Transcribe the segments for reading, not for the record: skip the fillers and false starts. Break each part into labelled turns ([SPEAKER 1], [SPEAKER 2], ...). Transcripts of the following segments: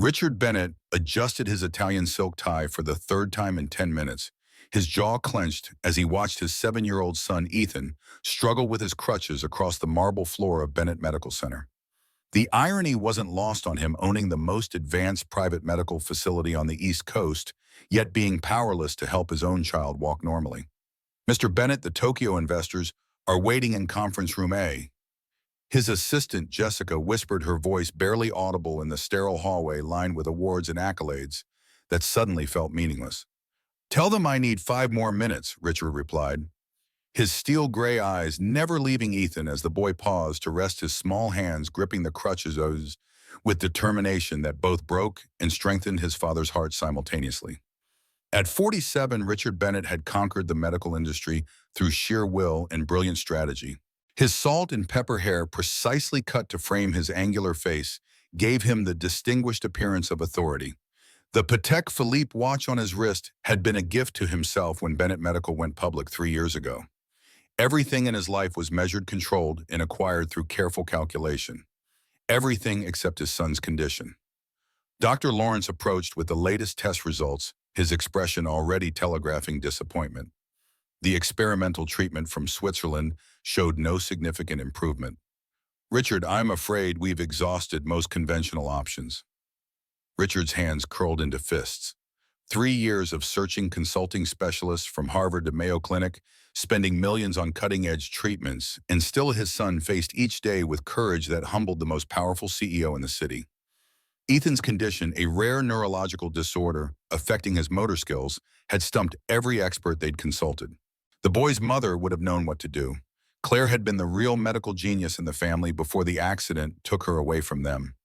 [SPEAKER 1] Richard Bennett adjusted his Italian silk tie for the third time in 10 minutes. His jaw clenched as he watched his 7-year-old son, Ethan, struggle with his crutches across the marble floor of Bennett Medical Center. The irony wasn't lost on him, owning the most advanced private medical facility on the East Coast, yet being powerless to help his own child walk normally. Mr. Bennett, the Tokyo investors are waiting in conference room A. His assistant, Jessica, whispered, her voice barely audible in the sterile hallway lined with awards and accolades that suddenly felt meaningless. "Tell them I need 5 more minutes," Richard replied, his steel gray eyes never leaving Ethan as the boy paused to rest his small hands gripping the crutches with determination that both broke and strengthened his father's heart simultaneously. At 47, Richard Bennett had conquered the medical industry through sheer will and brilliant strategy. His salt and pepper hair, precisely cut to frame his angular face, gave him the distinguished appearance of authority. The Patek Philippe watch on his wrist had been a gift to himself when Bennett Medical went public 3 years ago. Everything in his life was measured, controlled, and acquired through careful calculation. Everything except his son's condition. Dr. Lawrence approached with the latest test results, his expression already telegraphing disappointment. The experimental treatment from Switzerland showed no significant improvement. "Richard, I'm afraid we've exhausted most conventional options." Richard's hands curled into fists. 3 years of searching consulting specialists from Harvard to Mayo Clinic, spending millions on cutting-edge treatments, and still his son faced each day with courage that humbled the most powerful CEO in the city. Ethan's condition, a rare neurological disorder affecting his motor skills, had stumped every expert they'd consulted. The boy's mother would have known what to do. Claire had been the real medical genius in the family before the accident took her away from them.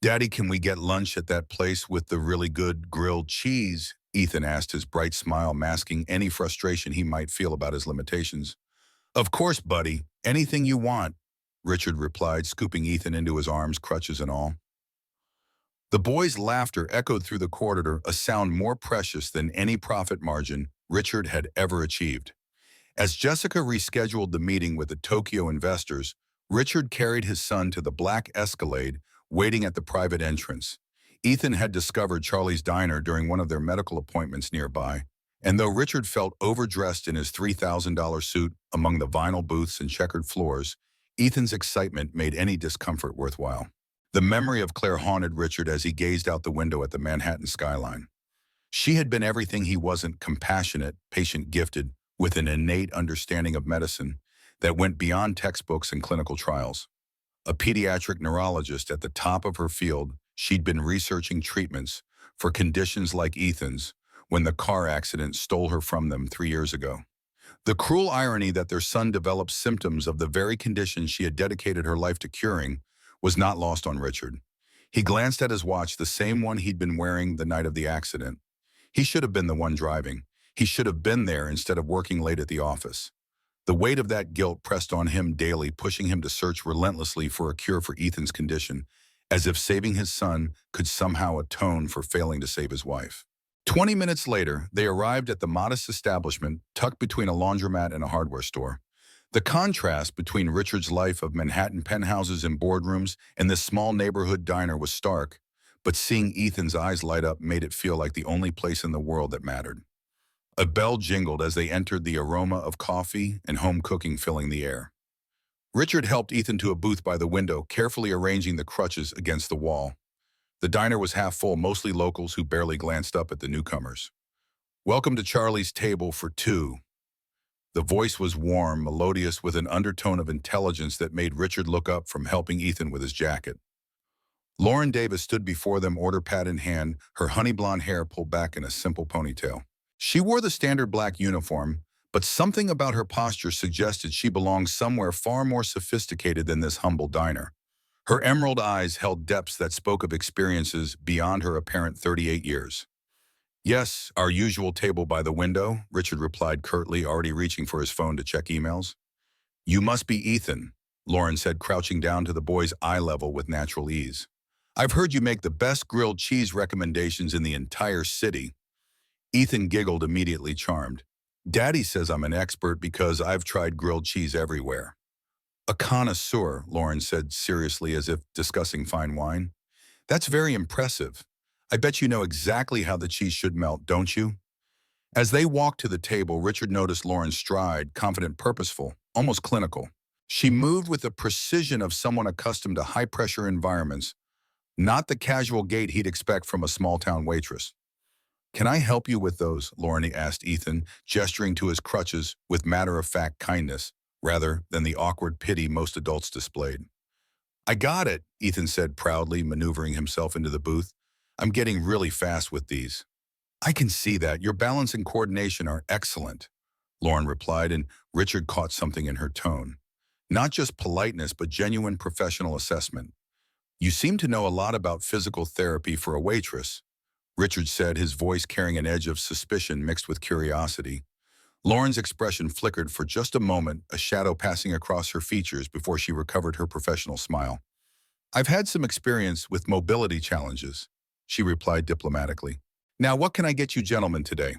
[SPEAKER 1] "Daddy, can we get lunch at that place with the really good grilled cheese?" Ethan asked, his bright smile masking any frustration he might feel about his limitations. "Of course, buddy. Anything you want," Richard replied, scooping Ethan into his arms, crutches and all. The boy's laughter echoed through the corridor, a sound more precious than any profit margin Richard had ever achieved. As Jessica rescheduled the meeting with the Tokyo investors, Richard carried his son to the black Escalade, waiting at the private entrance. Ethan had discovered Charlie's Diner during one of their medical appointments nearby, and though Richard felt overdressed in his $3,000 suit among the vinyl booths and checkered floors, Ethan's excitement made any discomfort worthwhile. The memory of Claire haunted Richard as he gazed out the window at the Manhattan skyline. She had been everything he wasn't: compassionate, patient-gifted, with an innate understanding of medicine that went beyond textbooks and clinical trials. A pediatric neurologist at the top of her field, she'd been researching treatments for conditions like Ethan's when the car accident stole her from them 3 years ago. The cruel irony that their son developed symptoms of the very condition she had dedicated her life to curing was not lost on Richard. He glanced at his watch, the same one he'd been wearing the night of the accident. He should have been the one driving. He should have been there instead of working late at the office. The weight of that guilt pressed on him daily, pushing him to search relentlessly for a cure for Ethan's condition, as if saving his son could somehow atone for failing to save his wife. 20 minutes later, they arrived at the modest establishment tucked between a laundromat and a hardware store. The contrast between Richard's life of Manhattan penthouses and boardrooms and this small neighborhood diner was stark, but seeing Ethan's eyes light up made it feel like the only place in the world that mattered. A bell jingled as they entered, the aroma of coffee and home cooking filling the air. Richard helped Ethan to a booth by the window, carefully arranging the crutches against the wall. The diner was half full, mostly locals who barely glanced up at the newcomers. "Welcome to Charlie's table for 2. The voice was warm, melodious, with an undertone of intelligence that made Richard look up from helping Ethan with his jacket. Lauren Davis stood before them, order pad in hand, her honey blonde hair pulled back in a simple ponytail. She wore the standard black uniform, but something about her posture suggested she belonged somewhere far more sophisticated than this humble diner. Her emerald eyes held depths that spoke of experiences beyond her apparent 38 years. "Yes, our usual table by the window," Richard replied curtly, already reaching for his phone to check emails. "You must be Ethan," Lauren said, crouching down to the boy's eye level with natural ease. "I've heard you make the best grilled cheese recommendations in the entire city." Ethan giggled, immediately charmed. "Daddy says I'm an expert because I've tried grilled cheese everywhere." "A connoisseur," Lauren said seriously, as if discussing fine wine. That's very impressive. I bet you know exactly how the cheese should melt, don't you? As they walked to the table, Richard noticed Lauren's stride, confident, purposeful, almost clinical. She moved with the precision of someone accustomed to high-pressure environments, not the casual gait he'd expect from a small-town waitress. "Can I help you with those?" Lauren asked Ethan, gesturing to his crutches with matter-of-fact kindness, rather than the awkward pity most adults displayed. "I got it," Ethan said proudly, maneuvering himself into the booth. "I'm getting really fast with these." "I can see that. Your balance and coordination are excellent," Lauren replied, and Richard caught something in her tone. Not just politeness, but genuine professional assessment. "You seem to know a lot about physical therapy for a waitress," Richard said, his voice carrying an edge of suspicion mixed with curiosity. Lauren's expression flickered for just a moment, a shadow passing across her features before she recovered her professional smile. "I've had some experience with mobility challenges," she replied diplomatically. "Now, what can I get you gentlemen today?"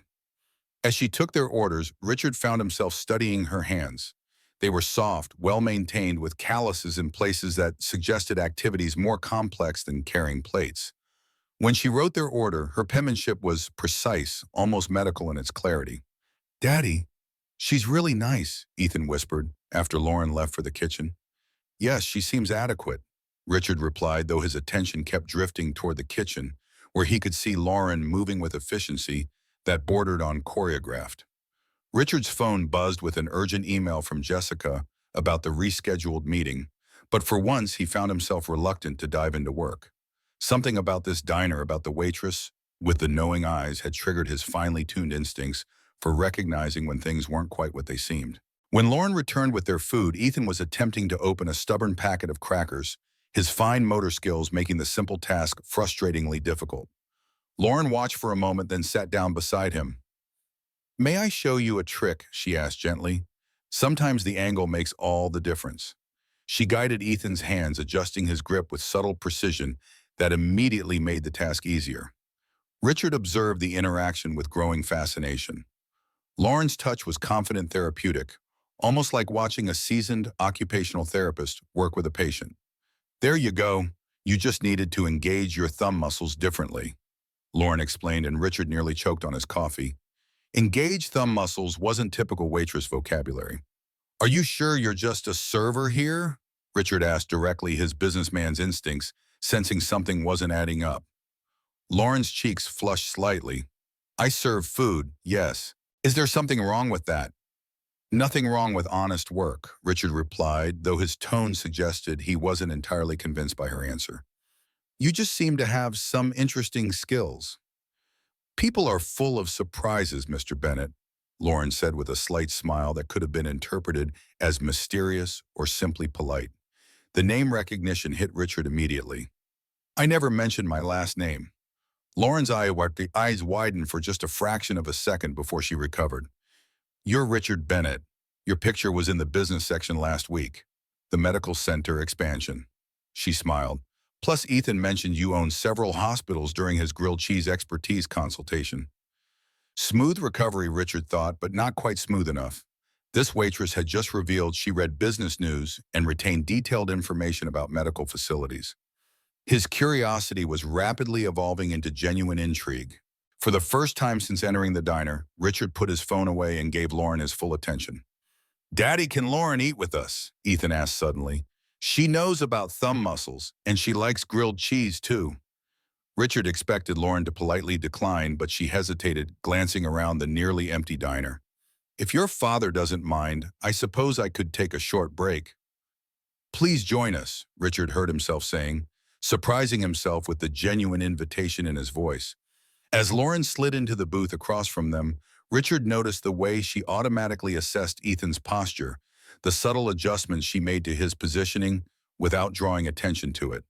[SPEAKER 1] As she took their orders, Richard found himself studying her hands. They were soft, well-maintained, with calluses in places that suggested activities more complex than carrying plates. When she wrote their order, her penmanship was precise, almost medical in its clarity. "Daddy, she's really nice," Ethan whispered, after Lauren left for the kitchen. "Yes, she seems adequate," Richard replied, though his attention kept drifting toward the kitchen, where he could see Lauren moving with efficiency that bordered on choreographed. Richard's phone buzzed with an urgent email from Jessica about the rescheduled meeting, but for once he found himself reluctant to dive into work. Something about this diner, about the waitress with the knowing eyes, had triggered his finely tuned instincts for recognizing when things weren't quite what they seemed. When Lauren returned with their food, Ethan was attempting to open a stubborn packet of crackers, his fine motor skills making the simple task frustratingly difficult. Lauren watched for a moment, then sat down beside him. "May I show you a trick?" she asked gently. "Sometimes the angle makes all the difference." She guided Ethan's hands, adjusting his grip with subtle precision that immediately made the task easier. Richard observed the interaction with growing fascination. Lauren's touch was confident, therapeutic, almost like watching a seasoned occupational therapist work with a patient. "There you go. You just needed to engage your thumb muscles differently," Lauren explained, and Richard nearly choked on his coffee. Engage thumb muscles wasn't typical waitress vocabulary. "Are you sure you're just a server here?" Richard asked directly, his businessman's instincts sensing something wasn't adding up. Lauren's cheeks flushed slightly. "I serve food, yes. Is there something wrong with that?" "Nothing wrong with honest work," Richard replied, though his tone suggested he wasn't entirely convinced by her answer. "You just seem to have some interesting skills." "People are full of surprises, Mr. Bennett," Lauren said with a slight smile that could have been interpreted as mysterious or simply polite. The name recognition hit Richard immediately. "I never mentioned my last name." Lauren's eyes widened for just a fraction of a second before she recovered. "You're Richard Bennett. Your picture was in the business section last week. The medical center expansion." She smiled. "Plus, Ethan mentioned you own several hospitals during his grilled cheese expertise consultation." Smooth recovery, Richard thought, but not quite smooth enough. This waitress had just revealed she read business news and retained detailed information about medical facilities. His curiosity was rapidly evolving into genuine intrigue. For the first time since entering the diner, Richard put his phone away and gave Lauren his full attention. "Daddy, can Lauren eat with us?" Ethan asked suddenly. "She knows about thumb muscles, and she likes grilled cheese, too." Richard expected Lauren to politely decline, but she hesitated, glancing around the nearly empty diner. "If your father doesn't mind, I suppose I could take a short break." "Please join us," Richard heard himself saying, surprising himself with the genuine invitation in his voice. As Lauren slid into the booth across from them, Richard noticed the way she automatically assessed Ethan's posture, the subtle adjustments she made to his positioning without drawing attention to it.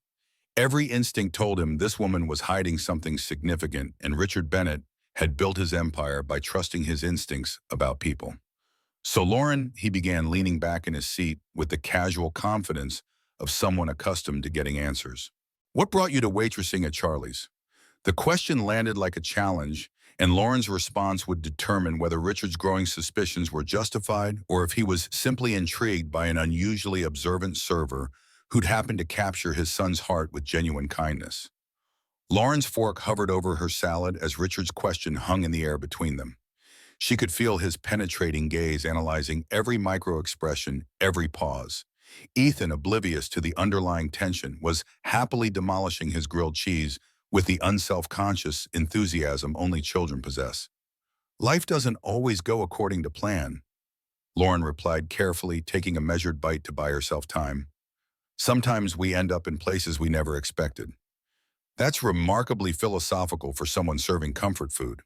[SPEAKER 1] Every instinct told him this woman was hiding something significant, and Richard Bennett had built his empire by trusting his instincts about people. "So Lauren," he began, leaning back in his seat with the casual confidence of someone accustomed to getting answers. "What brought you to waitressing at Charlie's?" The question landed like a challenge, and Lauren's response would determine whether Richard's growing suspicions were justified or if he was simply intrigued by an unusually observant server who'd happened to capture his son's heart with genuine kindness. Lauren's fork hovered over her salad as Richard's question hung in the air between them. She could feel his penetrating gaze analyzing every micro-expression, every pause. Ethan, oblivious to the underlying tension, was happily demolishing his grilled cheese with the unself-conscious enthusiasm only children possess. Life doesn't always go according to plan, Lauren replied carefully, taking a measured bite to buy herself time. Sometimes we end up in places we never expected. That's remarkably philosophical for someone serving comfort food.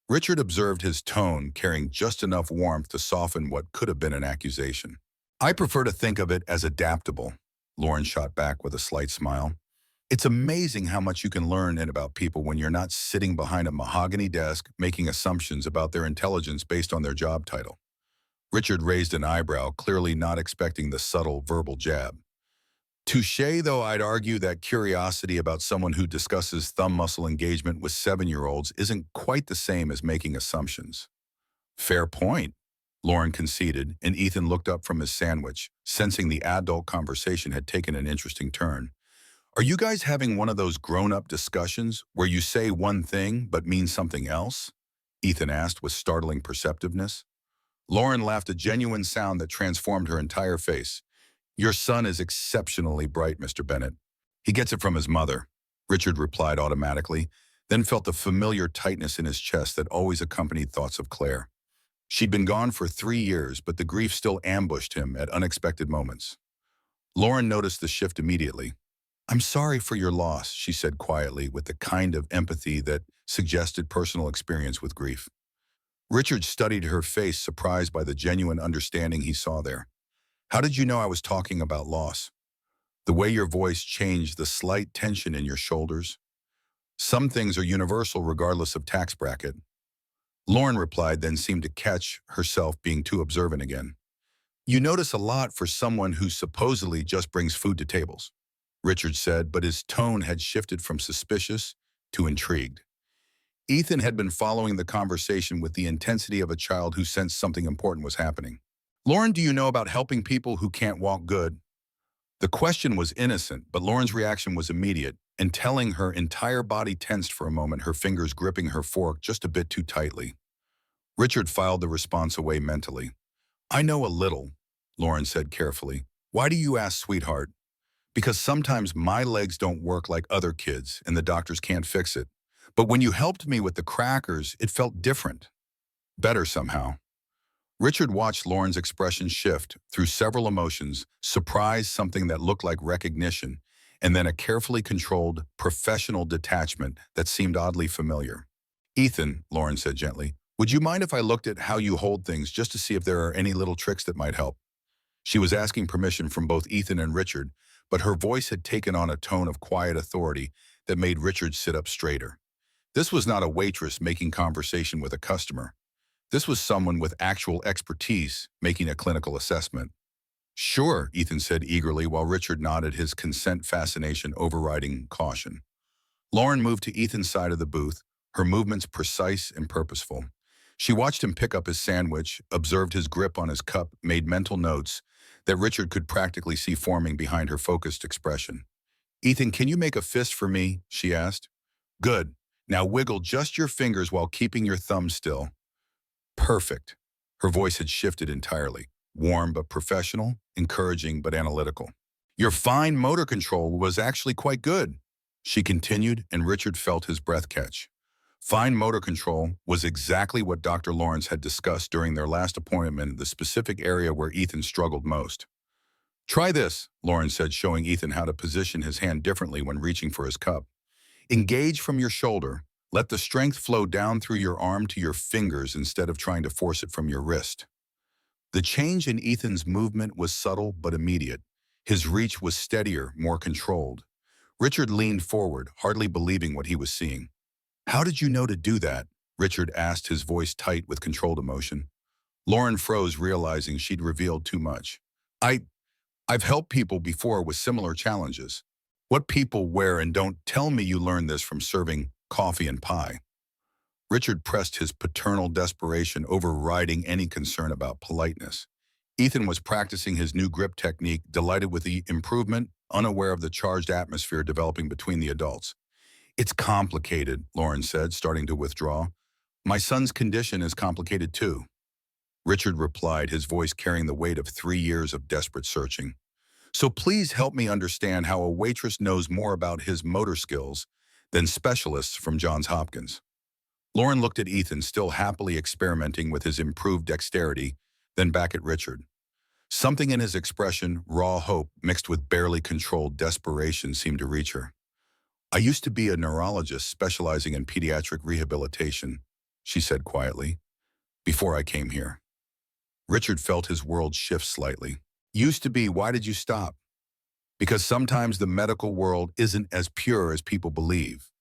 [SPEAKER 1] Richard observed his tone, carrying just enough warmth to soften what could have been an accusation. I prefer to think of it as adaptable, Lauren shot back with a slight smile. It's amazing how much you can learn about people when you're not sitting behind a mahogany desk making assumptions about their intelligence based on their job title. Richard raised an eyebrow, clearly not expecting the subtle verbal jab. Touché, though I'd argue that curiosity about someone who discusses thumb muscle engagement with 7-year-olds isn't quite the same as making assumptions. Fair point, Lauren conceded, and Ethan looked up from his sandwich, sensing the adult conversation had taken an interesting turn. Are you guys having one of those grown-up discussions where you say one thing but mean something else? Ethan asked with startling perceptiveness. Lauren laughed, a genuine sound that transformed her entire face. Your son is exceptionally bright, Mr. Bennett. He gets it from his mother, Richard replied automatically, then felt the familiar tightness in his chest that always accompanied thoughts of Claire. She'd been gone for 3 years, but the grief still ambushed him at unexpected moments. Lauren noticed the shift immediately. I'm sorry for your loss, she said quietly, with the kind of empathy that suggested personal experience with grief. Richard studied her face, surprised by the genuine understanding he saw there. How did you know I was talking about loss? The way your voice changed, the slight tension in your shoulders. Some things are universal regardless of tax bracket. Lauren replied, then seemed to catch herself being too observant again. You notice a lot for someone who supposedly just brings food to tables, Richard said, but his tone had shifted from suspicious to intrigued. Ethan had been following the conversation with the intensity of a child who sensed something important was happening. Lauren, do you know about helping people who can't walk good? The question was innocent, but Lauren's reaction was immediate, and telling her entire body tensed for a moment, her fingers gripping her fork just a bit too tightly. Richard filed the response away mentally. I know a little, Lauren said carefully. Why do you ask, sweetheart? Because sometimes my legs don't work like other kids, and the doctors can't fix it. But when you helped me with the crackers, it felt different. Better somehow. Richard watched Lauren's expression shift through several emotions, surprise, something that looked like recognition, and then a carefully controlled, professional detachment that seemed oddly familiar. Ethan, Lauren said gently, would you mind if I looked at how you hold things just to see if there are any little tricks that might help? She was asking permission from both Ethan and Richard, but her voice had taken on a tone of quiet authority that made Richard sit up straighter. This was not a waitress making conversation with a customer. This was someone with actual expertise making a clinical assessment. Sure, Ethan said eagerly while Richard nodded, his consent fascination overriding caution. Lauren moved to Ethan's side of the booth, her movements precise and purposeful. She watched him pick up his sandwich, observed his grip on his cup, made mental notes that Richard could practically see forming behind her focused expression. Ethan, can you make a fist for me? She asked. Good. Now wiggle just your fingers while keeping your thumb still. Perfect. Her voice had shifted entirely. Warm but professional, encouraging but analytical. Your fine motor control was actually quite good, she continued, and Richard felt his breath catch. Fine motor control was exactly what Dr. Lawrence had discussed during their last appointment, the specific area where Ethan struggled most. Try this, Lauren said, showing Ethan how to position his hand differently when reaching for his cup. Engage from your shoulder. Let the strength flow down through your arm to your fingers instead of trying to force it from your wrist. The change in Ethan's movement was subtle but immediate. His reach was steadier, more controlled. Richard leaned forward, hardly believing what he was seeing. How did you know to do that? Richard asked, his voice tight with controlled emotion. Lauren froze, realizing she'd revealed too much. I've helped people before with similar challenges. What people wear, and don't tell me you learned this from serving coffee and pie. Richard pressed, his paternal desperation overriding any concern about politeness. Ethan was practicing his new grip technique, delighted with the improvement, unaware of the charged atmosphere developing between the adults. It's complicated, Lauren said, starting to withdraw. My son's condition is complicated too. Richard replied, his voice carrying the weight of 3 years of desperate searching. So please help me understand how a waitress knows more about his motor skills than specialists from Johns Hopkins. Lauren looked at Ethan, still happily experimenting with his improved dexterity, then back at Richard. Something in his expression, raw hope mixed with barely controlled desperation, seemed to reach her. I used to be a neurologist specializing in pediatric rehabilitation, she said quietly, before I came here. Richard felt his world shift slightly. Used to be, why did you stop? Because sometimes the medical world isn't as pure as people believe,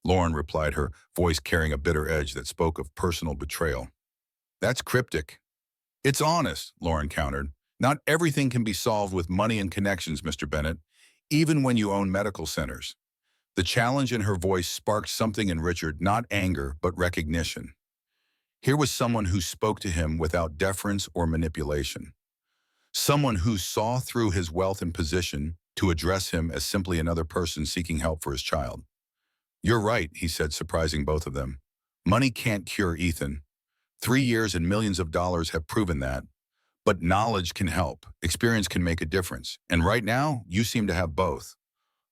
[SPEAKER 1] Lauren replied, her voice carrying a bitter edge that spoke of personal betrayal. That's cryptic. It's honest, Lauren countered. Not everything can be solved with money and connections, Mr. Bennett, even when you own medical centers. The challenge in her voice sparked something in Richard, not anger, but recognition. Here was someone who spoke to him without deference or manipulation. Someone who saw through his wealth and position to address him as simply another person seeking help for his child. You're right, he said, surprising both of them. Money can't cure Ethan. 3 years and millions of dollars have proven that. But knowledge can help. Experience can make a difference. And right now, you seem to have both.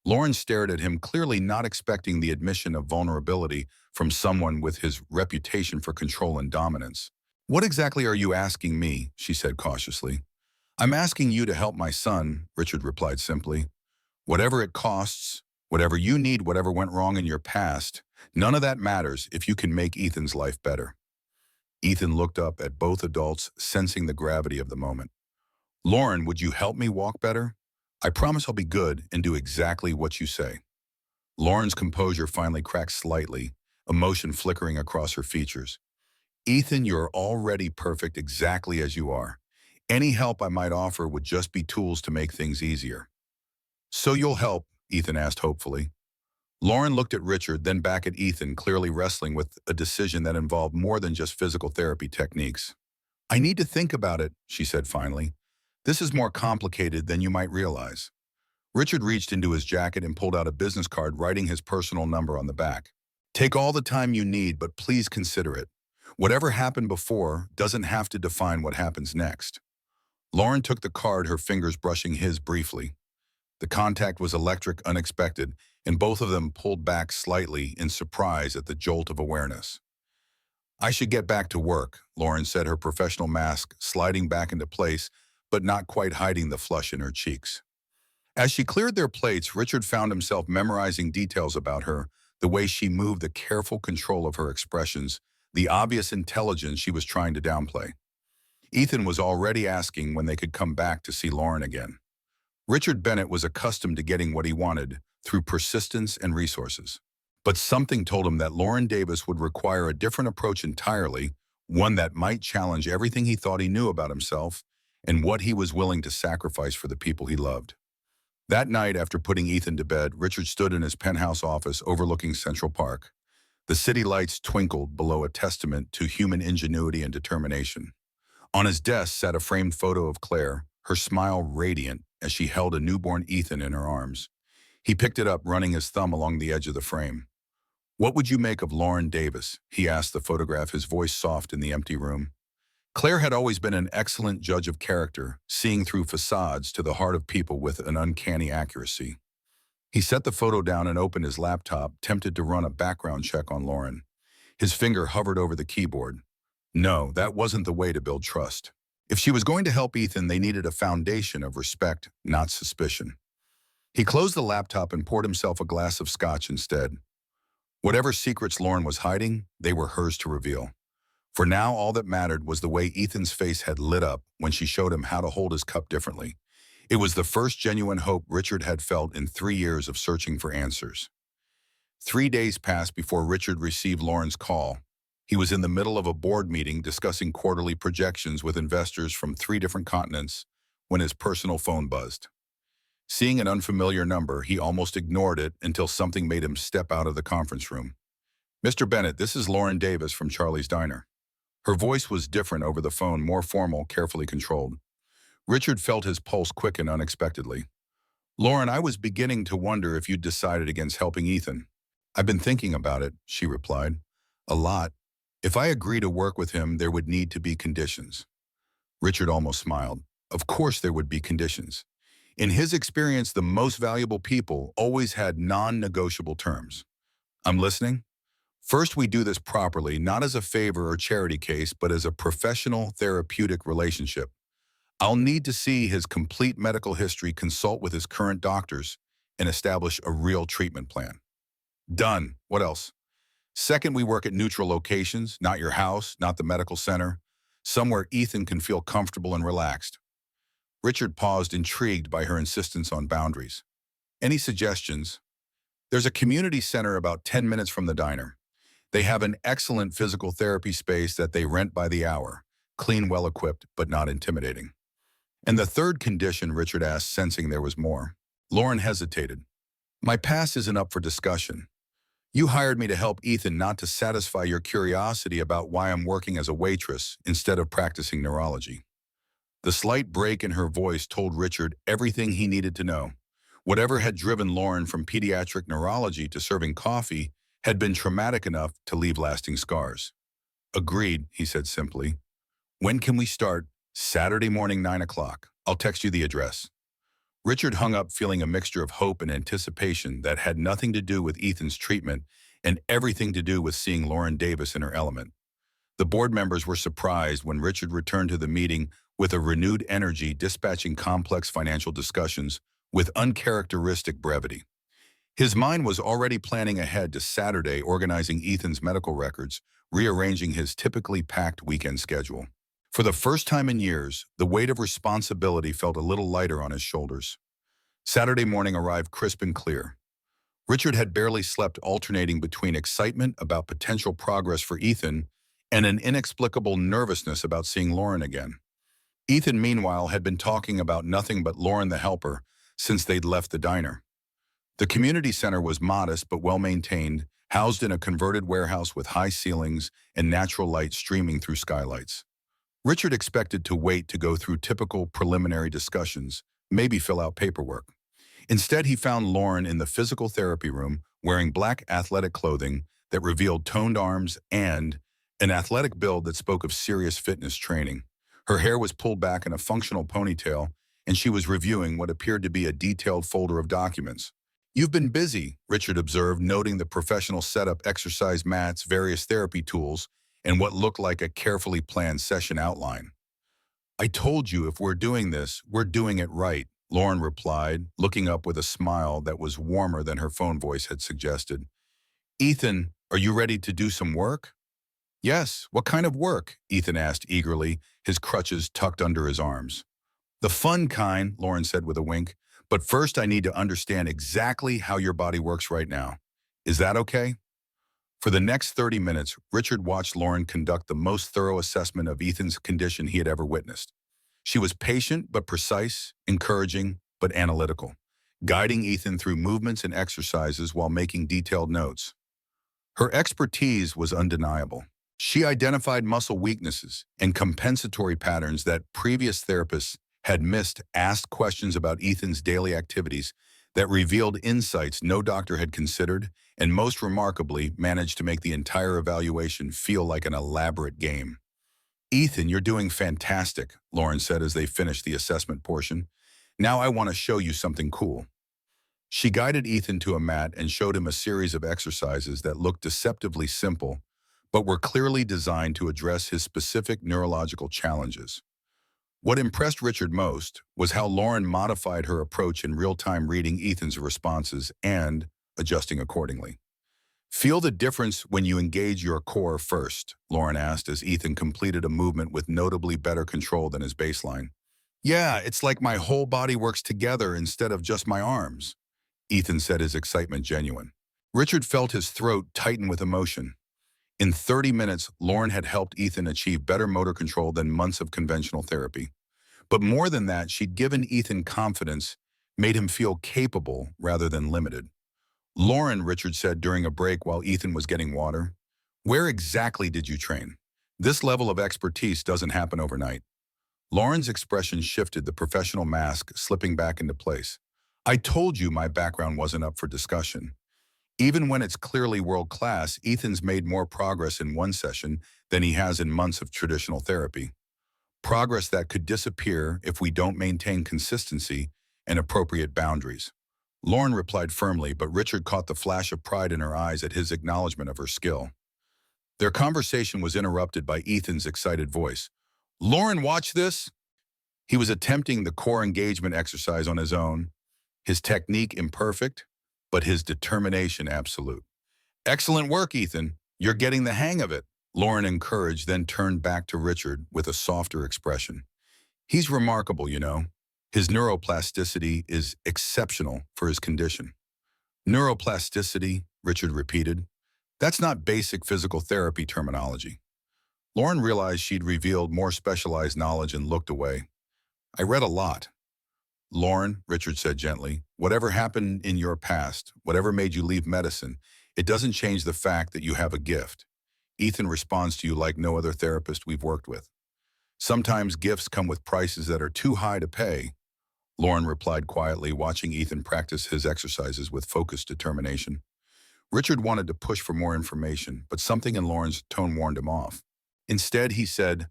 [SPEAKER 1] Lauren stared at him, clearly not expecting the admission of vulnerability from someone with his reputation for control and dominance. What exactly are you asking me? She said cautiously. I'm asking you to help my son, Richard replied simply. Whatever it costs, whatever you need, whatever went wrong in your past, none of that matters if you can make Ethan's life better. Ethan looked up at both adults, sensing the gravity of the moment. Lauren, would you help me walk better? I promise I'll be good and do exactly what you say. Lauren's composure finally cracked slightly, emotion flickering across her features. Ethan, you're already perfect exactly as you are. Any help I might offer would just be tools to make things easier. So you'll help? Ethan asked hopefully. Lauren looked at Richard, then back at Ethan, clearly wrestling with a decision that involved more than just physical therapy techniques. I need to think about it, she said finally. This is more complicated than you might realize. Richard reached into his jacket and pulled out a business card, writing his personal number on the back. Take all the time you need, but please consider it. Whatever happened before doesn't have to define what happens next. Lauren took the card, her fingers brushing his briefly. The contact was electric, unexpected, and both of them pulled back slightly in surprise at the jolt of awareness. I should get back to work, Lauren said, her professional mask sliding back into place, but not quite hiding the flush in her cheeks. As she cleared their plates, Richard found himself memorizing details about her, the way she moved, the careful control of her expressions, the obvious intelligence she was trying to downplay. Ethan was already asking when they could come back to see Lauren again. Richard Bennett was accustomed to getting what he wanted through persistence and resources. But something told him that Lauren Davis would require a different approach entirely, one that might challenge everything he thought he knew about himself and what he was willing to sacrifice for the people he loved. That night, after putting Ethan to bed, Richard stood in his penthouse office overlooking Central Park. The city lights twinkled below, a testament to human ingenuity and determination. On his desk sat a framed photo of Claire, her smile radiant as she held a newborn Ethan in her arms. He picked it up, running his thumb along the edge of the frame. What would you make of Lauren Davis? He asked the photograph, his voice soft in the empty room. Claire had always been an excellent judge of character, seeing through facades to the heart of people with an uncanny accuracy. He set the photo down and opened his laptop, tempted to run a background check on Lauren. His finger hovered over the keyboard. No, that wasn't the way to build trust. If she was going to help Ethan, they needed a foundation of respect, not suspicion. He closed the laptop and poured himself a glass of scotch instead. Whatever secrets Lauren was hiding, they were hers to reveal. For now, all that mattered was the way Ethan's face had lit up when she showed him how to hold his cup differently. It was the first genuine hope Richard had felt in 3 years of searching for answers. 3 days passed before Richard received Lauren's call. He was in the middle of a board meeting discussing quarterly projections with investors from 3 different continents when his personal phone buzzed. Seeing an unfamiliar number, he almost ignored it until something made him step out of the conference room. Mr. Bennett, this is Lauren Davis from Charlie's Diner. Her voice was different over the phone, more formal, carefully controlled. Richard felt his pulse quicken unexpectedly. Lauren, I was beginning to wonder if you'd decided against helping Ethan. I've been thinking about it, she replied. A lot. If I agree to work with him, there would need to be conditions. Richard almost smiled. Of course there would be conditions. In his experience, the most valuable people always had non-negotiable terms. I'm listening. First, we do this properly, not as a favor or charity case, but as a professional therapeutic relationship. I'll need to see his complete medical history, consult with his current doctors, and establish a real treatment plan. Done. What else? Second, we work at neutral locations, not your house, not the medical center, somewhere Ethan can feel comfortable and relaxed. Richard paused, intrigued by her insistence on boundaries. Any suggestions? There's a community center about 10 minutes from the diner. They have an excellent physical therapy space that they rent by the hour, clean, well-equipped, but not intimidating. And the third condition, Richard asked, sensing there was more. Lauren hesitated. My past isn't up for discussion. You hired me to help Ethan, not to satisfy your curiosity about why I'm working as a waitress instead of practicing neurology. The slight break in her voice told Richard everything he needed to know. Whatever had driven Lauren from pediatric neurology to serving coffee had been traumatic enough to leave lasting scars. Agreed, he said simply. When can we start? Saturday morning, 9 o'clock. I'll text you the address. Richard hung up feeling a mixture of hope and anticipation that had nothing to do with Ethan's treatment and everything to do with seeing Lauren Davis in her element. The board members were surprised when Richard returned to the meeting with a renewed energy, dispatching complex financial discussions with uncharacteristic brevity. His mind was already planning ahead to Saturday, organizing Ethan's medical records, rearranging his typically packed weekend schedule. For the first time in years, the weight of responsibility felt a little lighter on his shoulders. Saturday morning arrived crisp and clear. Richard had barely slept, alternating between excitement about potential progress for Ethan and an inexplicable nervousness about seeing Lauren again. Ethan, meanwhile, had been talking about nothing but Lauren the helper since they'd left the diner. The community center was modest but well-maintained, housed in a converted warehouse with high ceilings and natural light streaming through skylights. Richard expected to wait to go through typical preliminary discussions, maybe fill out paperwork. Instead, he found Lauren in the physical therapy room wearing black athletic clothing that revealed toned arms and an athletic build that spoke of serious fitness training. Her hair was pulled back in a functional ponytail, and she was reviewing what appeared to be a detailed folder of documents. You've been busy, Richard observed, noting the professional setup, exercise mats, various therapy tools, and what looked like a carefully planned session outline. I told you if we're doing this, we're doing it right, Lauren replied, looking up with a smile that was warmer than her phone voice had suggested. Ethan, are you ready to do some work? Yes, what kind of work? Ethan asked eagerly, his crutches tucked under his arms. The fun kind, Lauren said with a wink, but first I need to understand exactly how your body works right now. Is that okay? For the next 30 minutes, Richard watched Lauren conduct the most thorough assessment of Ethan's condition he had ever witnessed. She was patient but precise, encouraging but analytical, guiding Ethan through movements and exercises while making detailed notes. Her expertise was undeniable. She identified muscle weaknesses and compensatory patterns that previous therapists had missed, asked questions about Ethan's daily activities that revealed insights no doctor had considered, and most remarkably, managed to make the entire evaluation feel like an elaborate game. Ethan, you're doing fantastic, Lauren said as they finished the assessment portion. Now I want to show you something cool. She guided Ethan to a mat and showed him a series of exercises that looked deceptively simple, but were clearly designed to address his specific neurological challenges. What impressed Richard most was how Lauren modified her approach in real-time, reading Ethan's responses and adjusting accordingly. Feel the difference when you engage your core first, Lauren asked as Ethan completed a movement with notably better control than his baseline. Yeah, it's like my whole body works together instead of just my arms, Ethan said, his excitement genuine. Richard felt his throat tighten with emotion. In 30 minutes, Lauren had helped Ethan achieve better motor control than months of conventional therapy. But more than that, she'd given Ethan confidence, made him feel capable rather than limited. Lauren, Richard said during a break while Ethan was getting water, where exactly did you train? This level of expertise doesn't happen overnight. Lauren's expression shifted, the professional mask slipping back into place. I told you my background wasn't up for discussion. Even when it's clearly world-class, Ethan's made more progress in one session than he has in months of traditional therapy. Progress that could disappear if we don't maintain consistency and appropriate boundaries. Lauren replied firmly, but Richard caught the flash of pride in her eyes at his acknowledgement of her skill. Their conversation was interrupted by Ethan's excited voice. "Lauren, watch this!" He was attempting the core engagement exercise on his own, his technique imperfect, but his determination absolute. "Excellent work, Ethan. You're getting the hang of it," Lauren encouraged, then turned back to Richard with a softer expression. "He's remarkable, you know. His neuroplasticity is exceptional for his condition." "Neuroplasticity," Richard repeated. "That's not basic physical therapy terminology." Lauren realized she'd revealed more specialized knowledge and looked away. "I read a lot." "Lauren," Richard said gently, "whatever happened in your past, whatever made you leave medicine, it doesn't change the fact that you have a gift. Ethan responds to you like no other therapist we've worked with. Sometimes gifts come with prices that are too high to pay." Lauren replied quietly, watching Ethan practice his exercises with focused determination. Richard wanted to push for more information, but something in Lauren's tone warned him off. Instead, he said,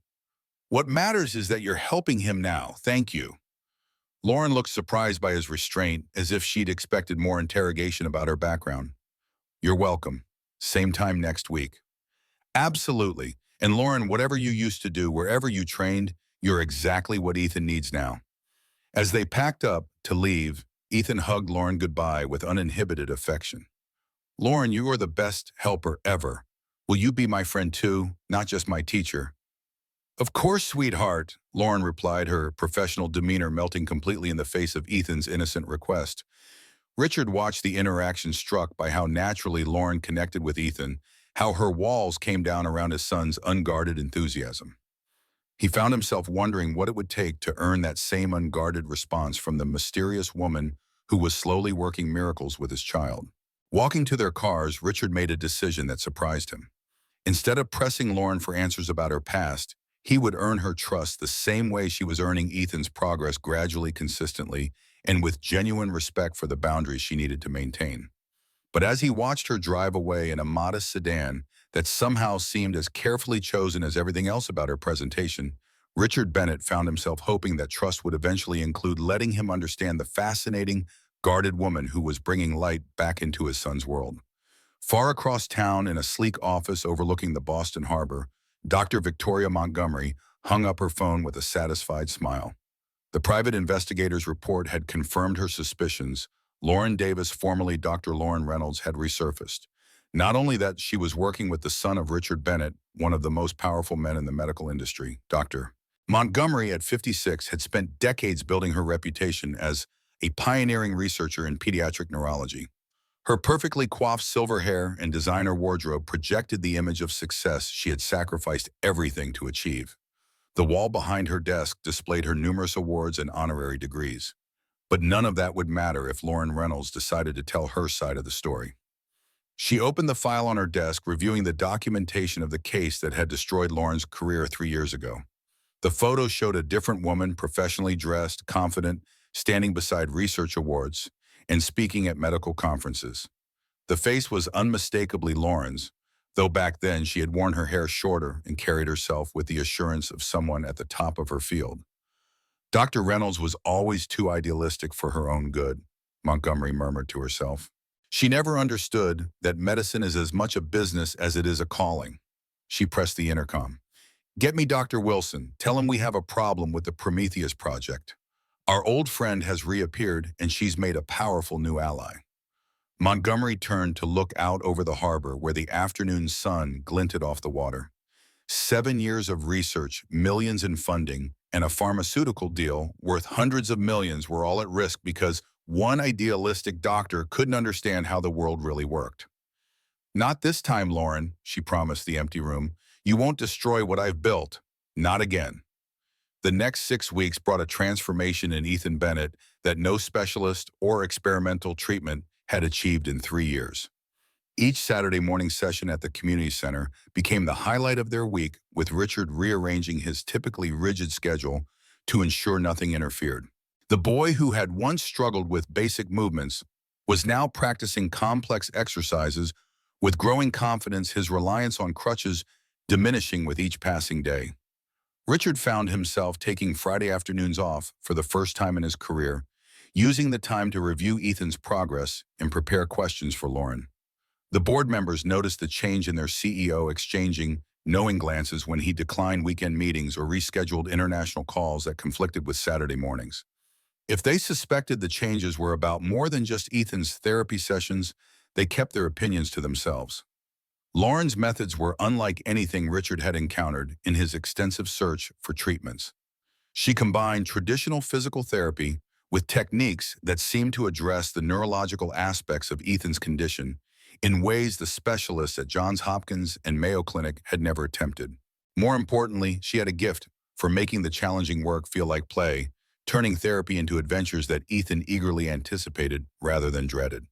[SPEAKER 1] "What matters is that you're helping him now. Thank you." Lauren looked surprised by his restraint, as if she'd expected more interrogation about her background. "You're welcome. Same time next week." "Absolutely. And Lauren, whatever you used to do, wherever you trained, you're exactly what Ethan needs now." As they packed up to leave, Ethan hugged Lauren goodbye with uninhibited affection. "Lauren, you are the best helper ever. Will you be my friend too, not just my teacher?" "Of course, sweetheart," Lauren replied, her professional demeanor melting completely in the face of Ethan's innocent request. Richard watched the interaction, struck by how naturally Lauren connected with Ethan, how her walls came down around his son's unguarded enthusiasm. He found himself wondering what it would take to earn that same unguarded response from the mysterious woman who was slowly working miracles with his child. Walking to their cars, Richard made a decision that surprised him. Instead of pressing Lauren for answers about her past, he would earn her trust the same way she was earning Ethan's progress, gradually, consistently, and with genuine respect for the boundaries she needed to maintain. But as he watched her drive away in a modest sedan that somehow seemed as carefully chosen as everything else about her presentation, Richard Bennett found himself hoping that trust would eventually include letting him understand the fascinating, guarded woman who was bringing light back into his son's world. Far across town, in a sleek office overlooking the Boston Harbor, Dr. Victoria Montgomery hung up her phone with a satisfied smile. The private investigator's report had confirmed her suspicions. Lauren Davis, formerly Dr. Lauren Reynolds, had resurfaced. Not only that, she was working with the son of Richard Bennett, one of the most powerful men in the medical industry. Dr. Montgomery, at 56, had spent decades building her reputation as a pioneering researcher in pediatric neurology. Her perfectly coiffed silver hair and designer wardrobe projected the image of success she had sacrificed everything to achieve. The wall behind her desk displayed her numerous awards and honorary degrees. But none of that would matter if Lauren Reynolds decided to tell her side of the story. She opened the file on her desk, reviewing the documentation of the case that had destroyed Lauren's career 3 years ago. The photo showed a different woman, professionally dressed, confident, standing beside research awards and speaking at medical conferences. The face was unmistakably Lauren's, though back then she had worn her hair shorter and carried herself with the assurance of someone at the top of her field. Dr. Reynolds was always too idealistic for her own good, Montgomery murmured to herself. She never understood that medicine is as much a business as it is a calling. She pressed the intercom. "Get me Dr. Wilson. Tell him we have a problem with the Prometheus project. Our old friend has reappeared, and she's made a powerful new ally." Montgomery turned to look out over the harbor, where the afternoon sun glinted off the water. 7 years of research, millions in funding, and a pharmaceutical deal worth hundreds of millions were all at risk because one idealistic doctor couldn't understand how the world really worked. "Not this time, Lauren," she promised the empty room. "You won't destroy what I've built. Not again." The next 6 weeks brought a transformation in Ethan Bennett that no specialist or experimental treatment had achieved in 3 years. Each Saturday morning session at the community center became the highlight of their week, with Richard rearranging his typically rigid schedule to ensure nothing interfered. The boy who had once struggled with basic movements was now practicing complex exercises with growing confidence, his reliance on crutches diminishing with each passing day. Richard found himself taking Friday afternoons off for the first time in his career, using the time to review Ethan's progress and prepare questions for Lauren. The board members noticed the change in their CEO, exchanging knowing glances when he declined weekend meetings or rescheduled international calls that conflicted with Saturday mornings. If they suspected the changes were about more than just Ethan's therapy sessions, they kept their opinions to themselves. Lauren's methods were unlike anything Richard had encountered in his extensive search for treatments. She combined traditional physical therapy with techniques that seemed to address the neurological aspects of Ethan's condition in ways the specialists at Johns Hopkins and Mayo Clinic had never attempted. More importantly, she had a gift for making the challenging work feel like play, turning therapy into adventures that Ethan eagerly anticipated rather than dreaded.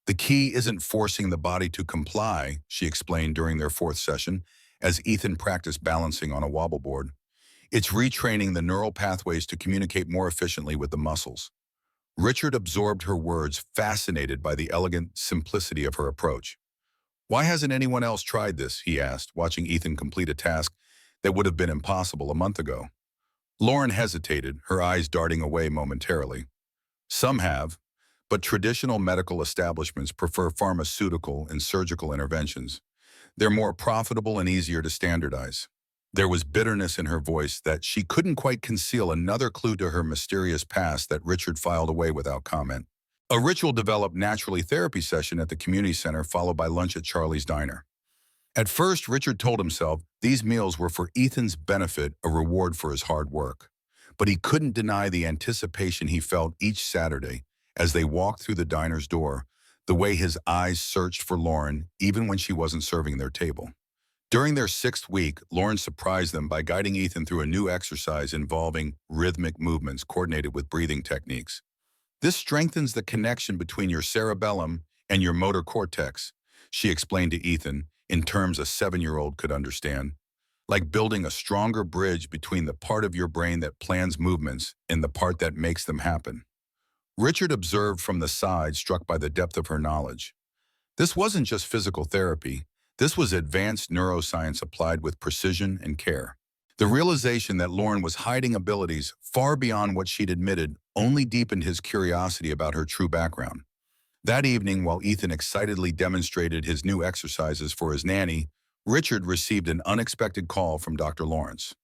[SPEAKER 1] The key isn't forcing the body to comply, she explained during their fourth session, as Ethan practiced balancing on a wobble board. It's retraining the neural pathways to communicate more efficiently with the muscles. Richard absorbed her words, fascinated by the elegant simplicity of her approach. Why hasn't anyone else tried this, he asked, watching Ethan complete a task that would have been impossible a month ago. Lauren hesitated, her eyes darting away momentarily. Some have, but traditional medical establishments prefer pharmaceutical and surgical interventions. They're more profitable and easier to standardize. There was bitterness in her voice that she couldn't quite conceal, another clue to her mysterious past that Richard filed away without comment. A ritual developed naturally, therapy session at the community center followed by lunch at Charlie's Diner. At first, Richard told himself these meals were for Ethan's benefit, a reward for his hard work. But he couldn't deny the anticipation he felt each Saturday as they walked through the diner's door, the way his eyes searched for Lauren even when she wasn't serving their table. During their sixth week, Lauren surprised them by guiding Ethan through a new exercise involving rhythmic movements coordinated with breathing techniques. This strengthens the connection between your cerebellum and your motor cortex, she explained to Ethan, in terms a 7-year-old could understand. Like building a stronger bridge between the part of your brain that plans movements and the part that makes them happen. Richard observed from the side, struck by the depth of her knowledge. This wasn't just physical therapy. This was advanced neuroscience applied with precision and care. The realization that Lauren was hiding abilities far beyond what she'd admitted only deepened his curiosity about her true background. That evening, while Ethan excitedly demonstrated his new exercises for his nanny, Richard received an unexpected call from Dr. Lawrence.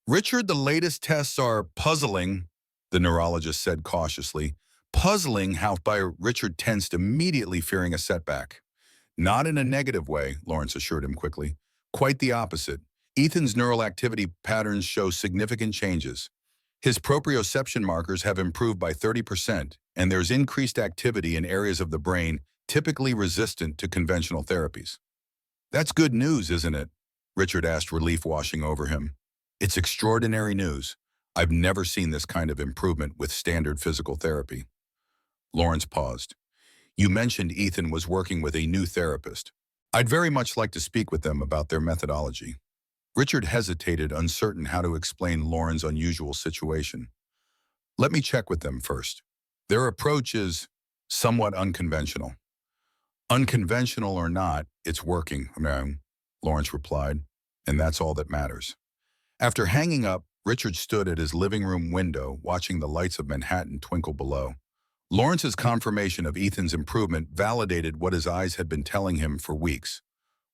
[SPEAKER 1] "Richard, the latest tests are puzzling," the neurologist said cautiously. Puzzling, how by Richard tensed, immediately fearing a setback. "Not in a negative way," Lawrence assured him quickly. "Quite the opposite. Ethan's neural activity patterns show significant changes. His proprioception markers have improved by 30%, and there's increased activity in areas of the brain typically resistant to conventional therapies." "That's good news, isn't it?" Richard asked, relief washing over him. "It's extraordinary news. I've never seen this kind of improvement with standard physical therapy." Lawrence paused. "You mentioned Ethan was working with a new therapist. I'd very much like to speak with them about their methodology." Richard hesitated, uncertain how to explain Lauren's unusual situation. "Let me check with them first. Their approach is somewhat unconventional." "Unconventional or not, it's working," Lawrence replied, "and that's all that matters." After hanging up, Richard stood at his living room window, watching the lights of Manhattan twinkle below. Lawrence's confirmation of Ethan's improvement validated what his eyes had been telling him for weeks.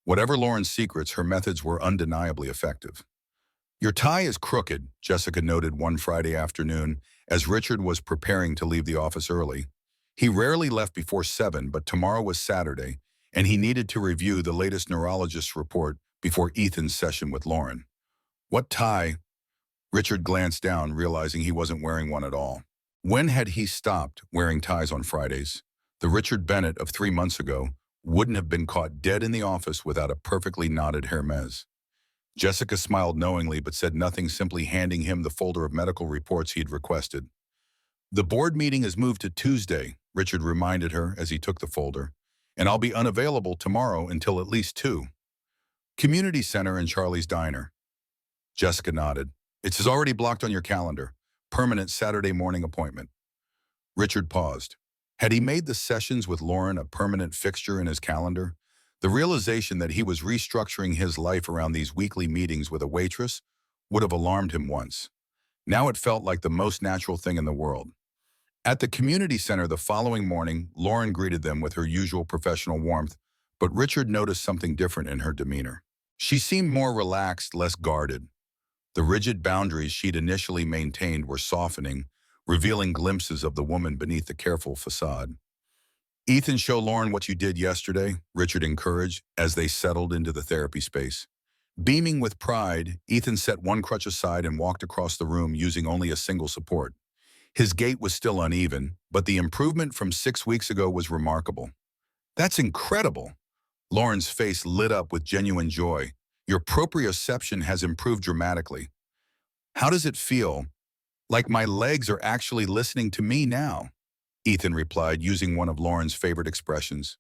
[SPEAKER 1] Whatever Lauren's secrets, her methods were undeniably effective. "Your tie is crooked," Jessica noted one Friday afternoon as Richard was preparing to leave the office early. He rarely left before 7, but tomorrow was Saturday, and he needed to review the latest neurologist's report before Ethan's session with Lauren. "What tie?" Richard glanced down, realizing he wasn't wearing one at all. When had he stopped wearing ties on Fridays? The Richard Bennett of 3 months ago wouldn't have been caught dead in the office without a perfectly knotted Hermes. Jessica smiled knowingly but said nothing, simply handing him the folder of medical reports he'd requested. "The board meeting is moved to Tuesday," Richard reminded her as he took the folder, "and I'll be unavailable tomorrow until at least 2. Community Center and Charlie's Diner." Jessica nodded. "It's already blocked on your calendar. Permanent Saturday morning appointment." Richard paused. Had he made the sessions with Lauren a permanent fixture in his calendar? The realization that he was restructuring his life around these weekly meetings with a waitress would have alarmed him once. Now it felt like the most natural thing in the world. At the community center the following morning, Lauren greeted them with her usual professional warmth, but Richard noticed something different in her demeanor. She seemed more relaxed, less guarded. The rigid boundaries she'd initially maintained were softening, revealing glimpses of the woman beneath the careful facade. "Ethan, show Lauren what you did yesterday," Richard encouraged as they settled into the therapy space. Beaming with pride, Ethan set one crutch aside and walked across the room using only a single support. His gait was still uneven, but the improvement from 6 weeks ago was remarkable. "That's incredible." Lauren's face lit up with genuine joy. "Your proprioception has improved dramatically." "How does it feel?" "Like my legs are actually listening to me now," Ethan replied using one of Lauren's favorite expressions.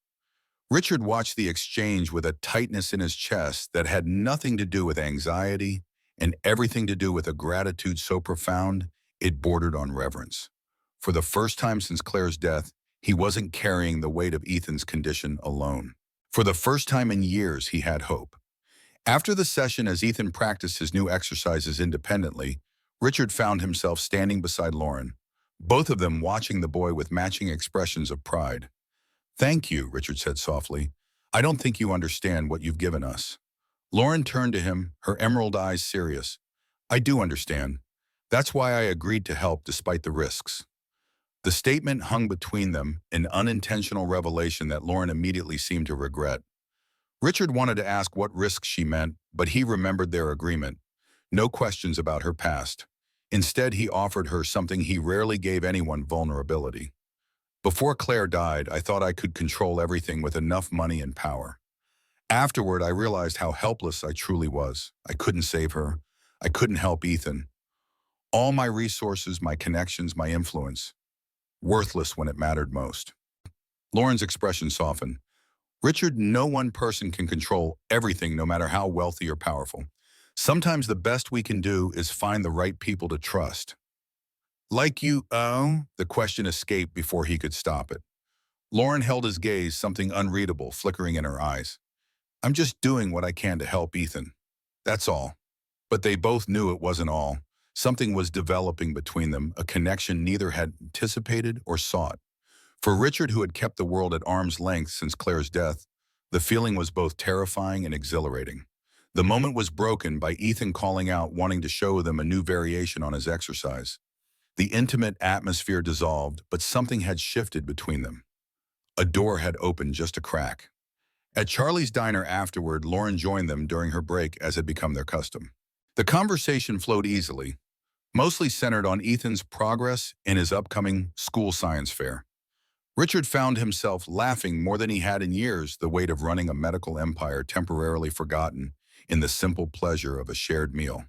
[SPEAKER 1] Richard watched the exchange with a tightness in his chest that had nothing to do with anxiety and everything to do with a gratitude so profound it bordered on reverence. For the first time since Claire's death, he wasn't carrying the weight of Ethan's condition alone. For the first time in years, he had hope. After the session, as Ethan practiced his new exercises independently, Richard found himself standing beside Lauren, both of them watching the boy with matching expressions of pride. "Thank you," Richard said softly. "I don't think you understand what you've given us." Lauren turned to him, her emerald eyes serious. "I do understand. That's why I agreed to help despite the risks." The statement hung between them, an unintentional revelation that Lauren immediately seemed to regret. Richard wanted to ask what risks she meant, but he remembered their agreement. No questions about her past. Instead, he offered her something he rarely gave anyone: vulnerability. "Before Claire died, I thought I could control everything with enough money and power. Afterward, I realized how helpless I truly was. I couldn't save her. I couldn't help Ethan. All my resources, my connections, my influence, worthless when it mattered most." Lauren's expression softened. "Richard, no one person can control everything, no matter how wealthy or powerful. Sometimes the best we can do is find the right people to trust." "Like you, oh?" The question escaped before he could stop it. Lauren held his gaze, something unreadable flickering in her eyes. "I'm just doing what I can to help Ethan. That's all." But they both knew it wasn't all. Something was developing between them, a connection neither had anticipated or sought. For Richard, who had kept the world at arm's length since Claire's death, the feeling was both terrifying and exhilarating. The moment was broken by Ethan calling out, wanting to show them a new variation on his exercise. The intimate atmosphere dissolved, but something had shifted between them. A door had opened just a crack. At Charlie's diner afterward, Lauren joined them during her break as had become their custom. The conversation flowed easily, mostly centered on Ethan's progress in his upcoming school science fair. Richard found himself laughing more than he had in years, the weight of running a medical empire temporarily forgotten in the simple pleasure of a shared meal.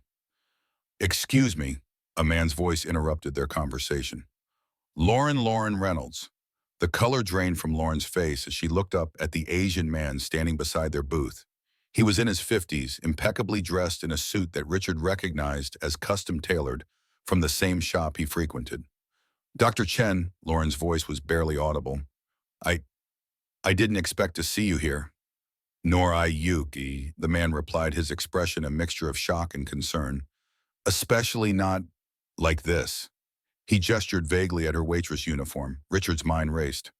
[SPEAKER 1] "Excuse me," a man's voice interrupted their conversation. Lauren Reynolds." The color drained from Lauren's face as she looked up at the Asian man standing beside their booth. He was in his 50s, impeccably dressed in a suit that Richard recognized as custom-tailored from the same shop he frequented. "Dr. Chen," Lauren's voice was barely audible. I I didn't expect to see you here." "Nor I, Yuki," the man replied, his expression a mixture of shock and concern. "Especially not like this." He gestured vaguely at her waitress uniform. Richard's mind raced.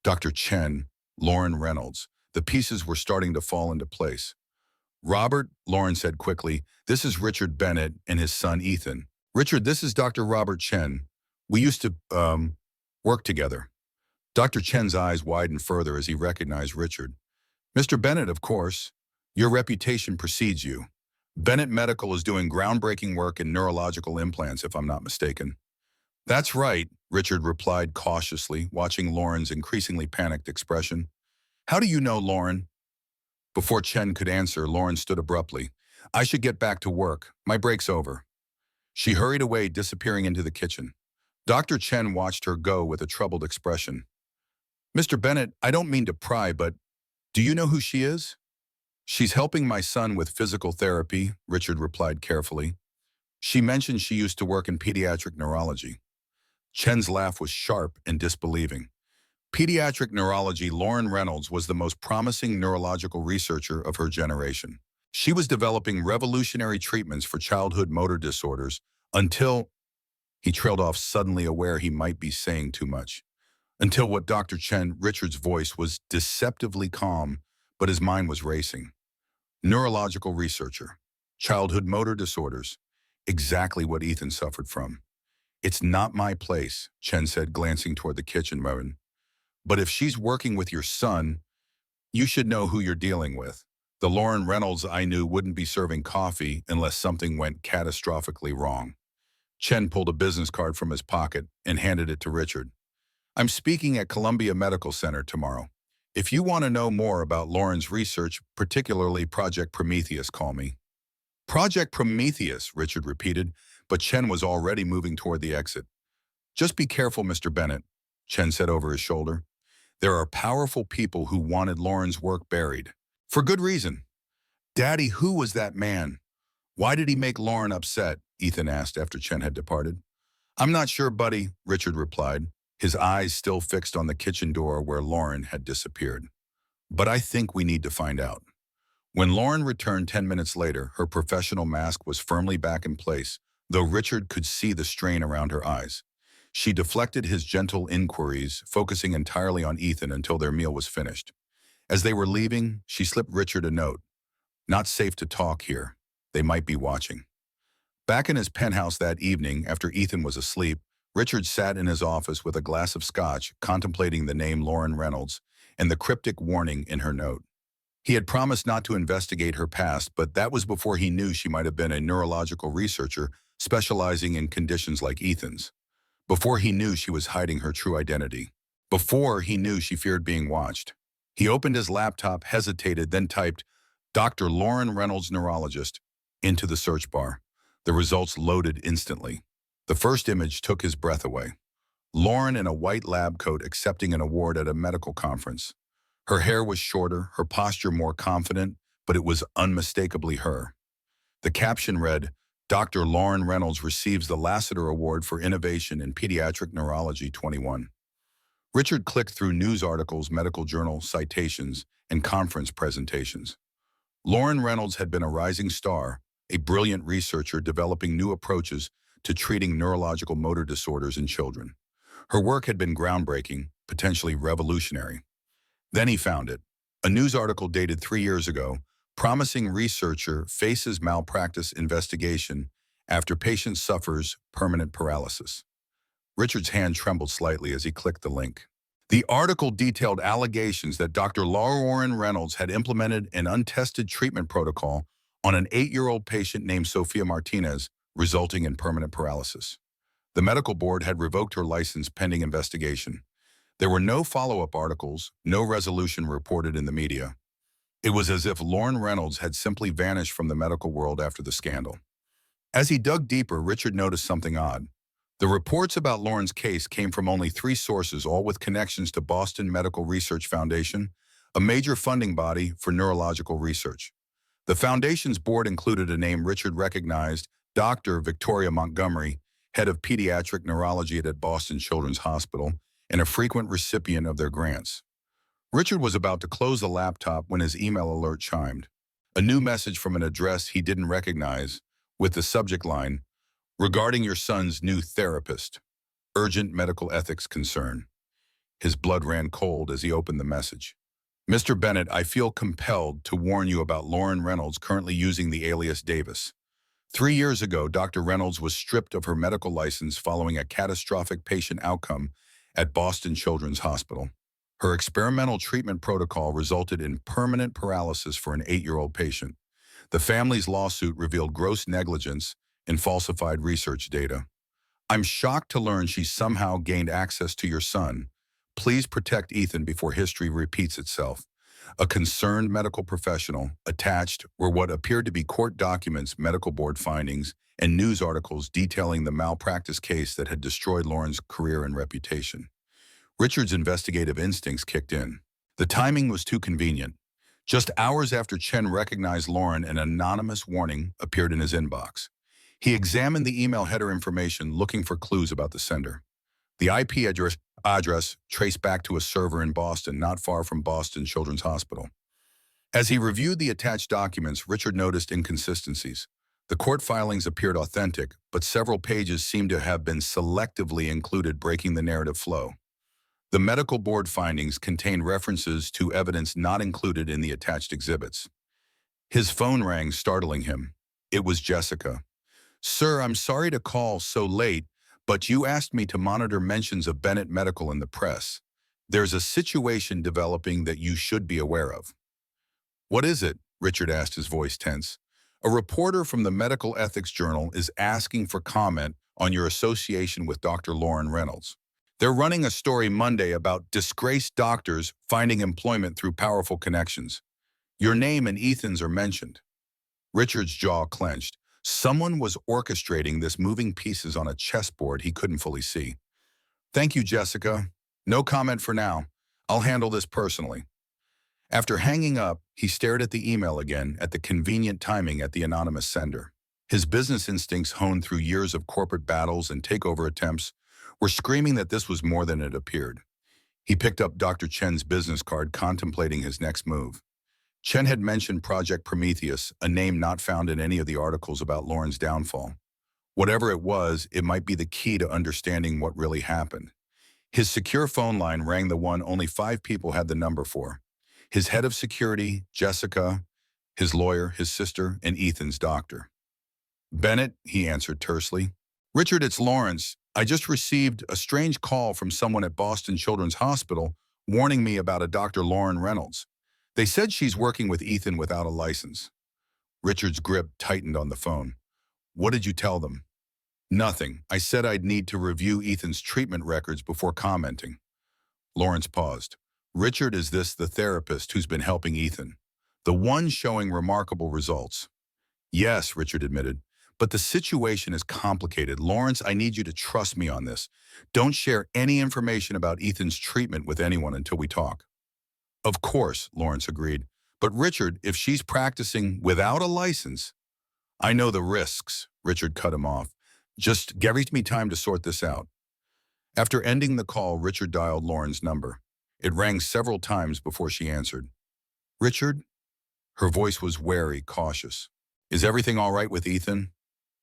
[SPEAKER 1] Dr. Chen, Lauren Reynolds. The pieces were starting to fall into place. "Robert," Lauren said quickly, "this is Richard Bennett and his son Ethan." "Richard, this is Dr. Robert Chen. We used to, work together." Dr. Chen's eyes widened further as he recognized Richard. "Mr. Bennett, of course. Your reputation precedes you. Bennett Medical is doing groundbreaking work in neurological implants, if I'm not mistaken." "That's right," Richard replied cautiously, watching Lauren's increasingly panicked expression. "How do you know, Lauren?" Before Chen could answer, Lauren stood abruptly. "I should get back to work. My break's over." She hurried away, disappearing into the kitchen. Dr. Chen watched her go with a troubled expression. "Mr. Bennett, I don't mean to pry, but do you know who she is?" "She's helping my son with physical therapy," Richard replied carefully. "She mentioned she used to work in pediatric neurology." Chen's laugh was sharp and disbelieving. Pediatric neurology. Lauren Reynolds was the most promising neurological researcher of her generation. She was developing revolutionary treatments for childhood motor disorders until he trailed off, suddenly aware he might be saying too much. Until what Dr. Chen, Richard's voice was deceptively calm, but his mind was racing. Neurological researcher. Childhood motor disorders. Exactly what Ethan suffered from. It's not my place, Chen said, glancing toward the kitchen oven. But if she's working with your son, you should know who you're dealing with. The Lauren Reynolds I knew wouldn't be serving coffee unless something went catastrophically wrong. Chen pulled a business card from his pocket and handed it to Richard. I'm speaking at Columbia Medical Center tomorrow. If you want to know more about Lauren's research, particularly Project Prometheus, call me. Project Prometheus, Richard repeated, but Chen was already moving toward the exit. Just be careful, Mr. Bennett, Chen said over his shoulder. There are powerful people who wanted Lauren's work buried. For good reason. Daddy, who was that man? Why did he make Lauren upset? Ethan asked after Chen had departed. I'm not sure, buddy, Richard replied, his eyes still fixed on the kitchen door where Lauren had disappeared. But I think we need to find out. When Lauren returned 10 minutes later, her professional mask was firmly back in place, though Richard could see the strain around her eyes. She deflected his gentle inquiries, focusing entirely on Ethan until their meal was finished. As they were leaving, she slipped Richard a note. Not safe to talk here. They might be watching. Back in his penthouse that evening, after Ethan was asleep, Richard sat in his office with a glass of scotch, contemplating the name Lauren Reynolds and the cryptic warning in her note. He had promised not to investigate her past, but that was before he knew she might have been a neurological researcher specializing in conditions like Ethan's. Before he knew she was hiding her true identity. Before he knew she feared being watched. He opened his laptop, hesitated, then typed, Dr. Lauren Reynolds, neurologist, into the search bar. The results loaded instantly. The first image took his breath away. Lauren in a white lab coat accepting an award at a medical conference. Her hair was shorter, her posture more confident, but it was unmistakably her. The caption read, Dr. Lauren Reynolds receives the Lassiter Award for Innovation in Pediatric Neurology 21. Richard clicked through news articles, medical journal citations, and conference presentations. Lauren Reynolds had been a rising star, a brilliant researcher developing new approaches to treating neurological motor disorders in children. Her work had been groundbreaking, potentially revolutionary. Then he found it. A news article dated 3 years ago, promising researcher faces malpractice investigation after patient suffers permanent paralysis. Richard's hand trembled slightly as he clicked the link. The article detailed allegations that Dr. Lauren Reynolds had implemented an untested treatment protocol on an 8-year-old patient named Sophia Martinez, resulting in permanent paralysis. The medical board had revoked her license pending investigation. There were no follow-up articles, no resolution reported in the media. It was as if Lauren Reynolds had simply vanished from the medical world after the scandal. As he dug deeper, Richard noticed something odd. The reports about Lauren's case came from only 3 sources, all with connections to Boston Medical Research Foundation, a major funding body for neurological research. The foundation's board included a name Richard recognized, Dr. Victoria Montgomery, head of pediatric neurology at Boston Children's Hospital, and a frequent recipient of their grants. Richard was about to close the laptop when his email alert chimed. A new message from an address he didn't recognize, with the subject line, regarding your son's new therapist, urgent medical ethics concern. His blood ran cold as he opened the message. Mr. Bennett, I feel compelled to warn you about Lauren Reynolds currently using the alias Davis. 3 years ago, Dr. Reynolds was stripped of her medical license following a catastrophic patient outcome at Boston Children's Hospital. Her experimental treatment protocol resulted in permanent paralysis for an 8-year-old patient. The family's lawsuit revealed gross negligence and falsified research data. I'm shocked to learn she somehow gained access to your son. Please protect Ethan before history repeats itself. A concerned medical professional. Attached were what appeared to be court documents, medical board findings, and news articles detailing the malpractice case that had destroyed Lauren's career and reputation. Richard's investigative instincts kicked in. The timing was too convenient. Just hours after Chen recognized Lauren, an anonymous warning appeared in his inbox. He examined the email header information, looking for clues about the sender. The IP address traced back to a server in Boston, not far from Boston Children's Hospital. As he reviewed the attached documents, Richard noticed inconsistencies. The court filings appeared authentic, but several pages seemed to have been selectively included, breaking the narrative flow. The medical board findings contained references to evidence not included in the attached exhibits. His phone rang, startling him. It was Jessica. "Sir, I'm sorry to call so late, but you asked me to monitor mentions of Bennett Medical in the press. There's a situation developing that you should be aware of." "What is it?" Richard asked, his voice tense. "A reporter from the Medical Ethics Journal is asking for comment on your association with Dr. Lauren Reynolds. They're running a story Monday about disgraced doctors finding employment through powerful connections. Your name and Ethan's are mentioned." Richard's jaw clenched. Someone was orchestrating this, moving pieces on a chessboard he couldn't fully see. "Thank you, Jessica. No comment for now. I'll handle this personally." After hanging up, he stared at the email again, at the convenient timing at the anonymous sender. His business instincts, honed through years of corporate battles and takeover attempts, were screaming that this was more than it appeared. He picked up Dr. Chen's business card, contemplating his next move. Chen had mentioned Project Prometheus, a name not found in any of the articles about Lauren's downfall. Whatever it was, it might be the key to understanding what really happened. His secure phone line rang, the one only 5 people had the number for. His head of security, Jessica, his lawyer, his sister, and Ethan's doctor. "Bennett," he answered tersely. "Richard, it's Lawrence. I just received a strange call from someone at Boston Children's Hospital warning me about a Dr. Lauren Reynolds. They said she's working with Ethan without a license." Richard's grip tightened on the phone. "What did you tell them?" "Nothing. I said I'd need to review Ethan's treatment records before commenting." Lawrence paused. "Richard, is this the therapist who's been helping Ethan? The one showing remarkable results?" "Yes," Richard admitted. "But the situation is complicated. Lawrence, I need you to trust me on this. Don't share any information about Ethan's treatment with anyone until we talk." "Of course," Lawrence agreed. "But Richard, if she's practicing without a license—" "I know the risks," Richard cut him off. "Just give me time to sort this out." After ending the call, Richard dialed Lauren's number. It rang several times before she answered. "Richard?" Her voice was wary, cautious. "Is everything all right with Ethan?"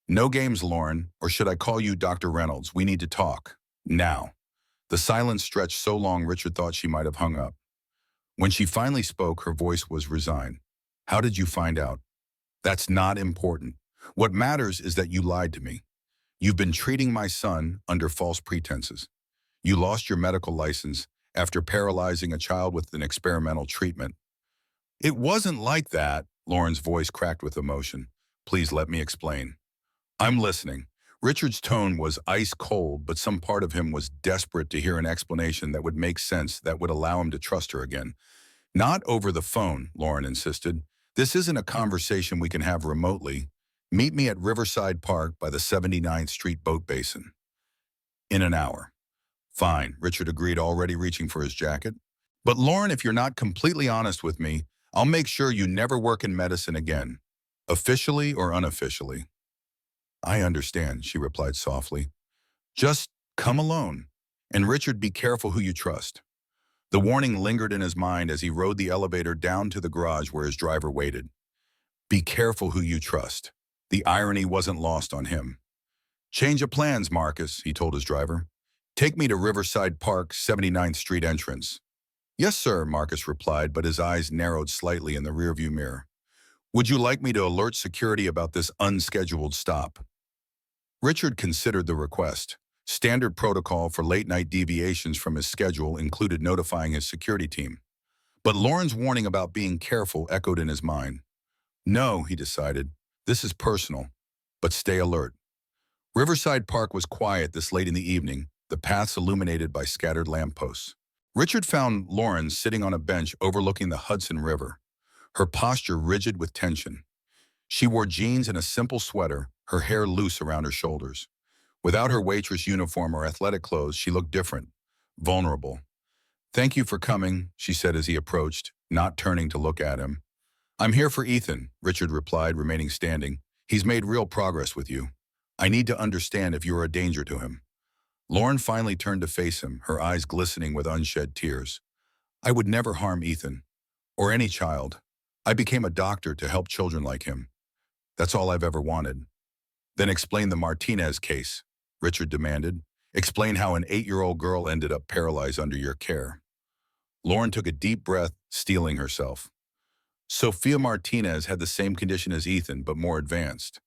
[SPEAKER 1] "No games, Lauren. Or should I call you Dr. Reynolds? We need to talk. Now." The silence stretched so long Richard thought she might have hung up. When she finally spoke, her voice was resigned. "How did you find out?" "That's not important. What matters is that you lied to me. You've been treating my son under false pretenses. You lost your medical license after paralyzing a child with an experimental treatment." "It wasn't like that." Lauren's voice cracked with emotion. "Please let me explain." "I'm listening." Richard's tone was ice cold, but some part of him was desperate to hear an explanation that would make sense, that would allow him to trust her again. "Not over the phone," Lauren insisted. "This isn't a conversation we can have remotely. Meet me at Riverside Park by the 79th Street Boat Basin." "In an hour." "Fine," Richard agreed, already reaching for his jacket. "But Lauren, if you're not completely honest with me, I'll make sure you never work in medicine again. Officially or unofficially." "I understand," she replied softly. "Just come alone. And Richard, be careful who you trust." The warning lingered in his mind as he rode the elevator down to the garage where his driver waited. Be careful who you trust. The irony wasn't lost on him. "Change of plans, Marcus," he told his driver. "Take me to Riverside Park, 79th Street entrance." "Yes, sir," Marcus replied, but his eyes narrowed slightly in the rearview mirror. "Would you like me to alert security about this unscheduled stop?" Richard considered the request. Standard protocol for late-night deviations from his schedule included notifying his security team. But Lauren's warning about being careful echoed in his mind. "No," he decided. "This is personal. But stay alert." Riverside Park was quiet this late in the evening, the paths illuminated by scattered lampposts. Richard found Lauren sitting on a bench overlooking the Hudson River, her posture rigid with tension. She wore jeans and a simple sweater, her hair loose around her shoulders. Without her waitress uniform or athletic clothes, she looked different, vulnerable. "Thank you for coming," she said as he approached, not turning to look at him. "I'm here for Ethan," Richard replied, remaining standing. "He's made real progress with you. I need to understand if you're a danger to him." Lauren finally turned to face him, her eyes glistening with unshed tears. I would never harm Ethan, or any child. I became a doctor to help children like him. That's all I've ever wanted. Then explain the Martinez case, Richard demanded. Explain how an 8-year-old girl ended up paralyzed under your care. Lauren took a deep breath, steeling herself. Sophia Martinez had the same condition as Ethan, but more advanced.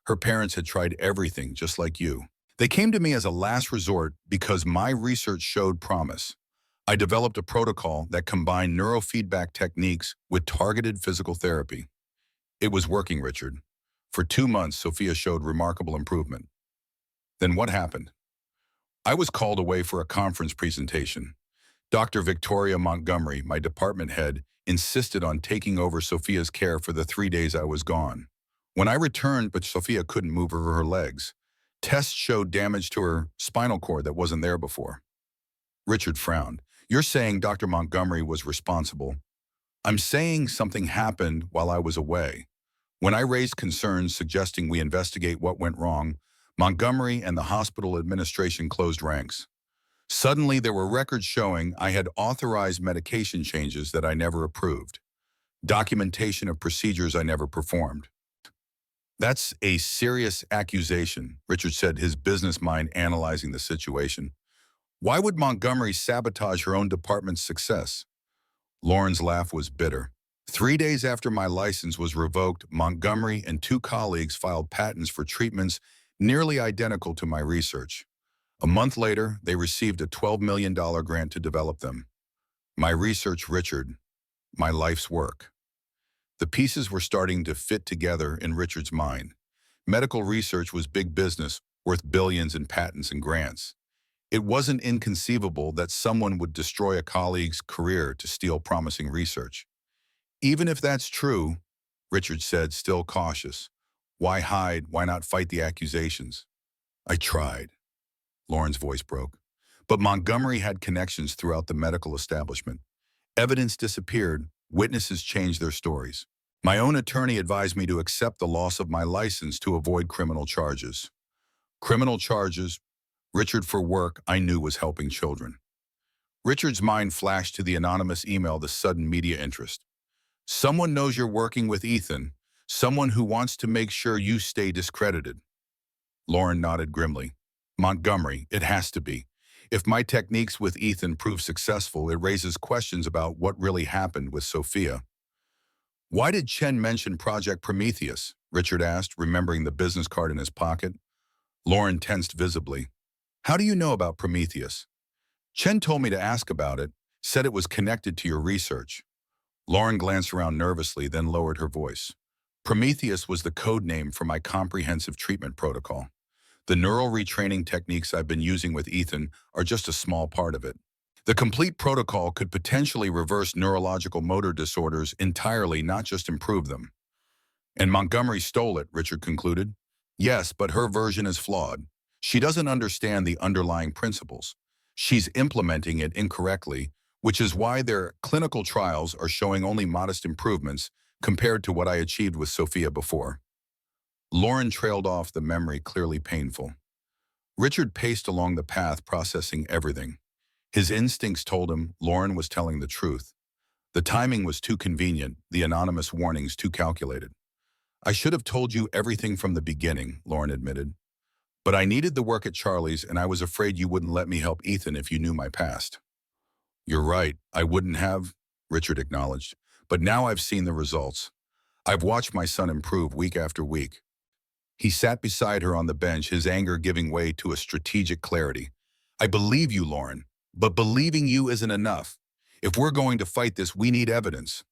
[SPEAKER 1] Her parents had tried everything, just like you. They came to me as a last resort because my research showed promise. I developed a protocol that combined neurofeedback techniques with targeted physical therapy. It was working, Richard. For 2 months, Sophia showed remarkable improvement. Then what happened? I was called away for a conference presentation. Dr. Victoria Montgomery, my department head, insisted on taking over Sophia's care for the 3 days I was gone. When I returned, but Sophia couldn't move her legs. Tests showed damage to her spinal cord that wasn't there before. Richard frowned. You're saying Dr. Montgomery was responsible. I'm saying something happened while I was away. When I raised concerns suggesting we investigate what went wrong, Montgomery and the hospital administration closed ranks. Suddenly, there were records showing I had authorized medication changes that I never approved, documentation of procedures I never performed. That's a serious accusation, Richard said, his business mind analyzing the situation. Why would Montgomery sabotage her own department's success? Lauren's laugh was bitter. 3 days after my license was revoked, Montgomery and 2 colleagues filed patents for treatments nearly identical to my research. A month later, they received a $12 million grant to develop them. My research, Richard, my life's work. The pieces were starting to fit together in Richard's mind. Medical research was big business, worth billions in patents and grants. It wasn't inconceivable that someone would destroy a colleague's career to steal promising research. Even if that's true, Richard said, still cautious. Why hide? Why not fight the accusations? I tried. Lauren's voice broke. But Montgomery had connections throughout the medical establishment. Evidence disappeared. Witnesses changed their stories. My own attorney advised me to accept the loss of my license to avoid criminal charges. Criminal charges, Richard for work I knew was helping children. Richard's mind flashed to the anonymous email, the sudden media interest. Someone knows you're working with Ethan, someone who wants to make sure you stay discredited. Lauren nodded grimly. Montgomery, it has to be. If my techniques with Ethan prove successful, it raises questions about what really happened with Sophia. Why did Chen mention Project Prometheus? Richard asked, remembering the business card in his pocket. Lauren tensed visibly. How do you know about Prometheus? Chen told me to ask about it, said it was connected to your research. Lauren glanced around nervously, then lowered her voice. Prometheus was the code name for my comprehensive treatment protocol. The neural retraining techniques I've been using with Ethan are just a small part of it. The complete protocol could potentially reverse neurological motor disorders entirely, not just improve them. And Montgomery stole it, Richard concluded. Yes, but her version is flawed. She doesn't understand the underlying principles. She's implementing it incorrectly, which is why their clinical trials are showing only modest improvements compared to what I achieved with Sophia before. Lauren trailed off, the memory clearly painful. Richard paced along the path, processing everything. His instincts told him Lauren was telling the truth. The timing was too convenient, the anonymous warnings too calculated. I should have told you everything from the beginning, Lauren admitted. But I needed the work at Charlie's, and I was afraid you wouldn't let me help Ethan if you knew my past. You're right, I wouldn't have, Richard acknowledged. But now I've seen the results. I've watched my son improve week after week. He sat beside her on the bench, his anger giving way to a strategic clarity. I believe you, Lauren, but believing you isn't enough. If we're going to fight this, we need evidence.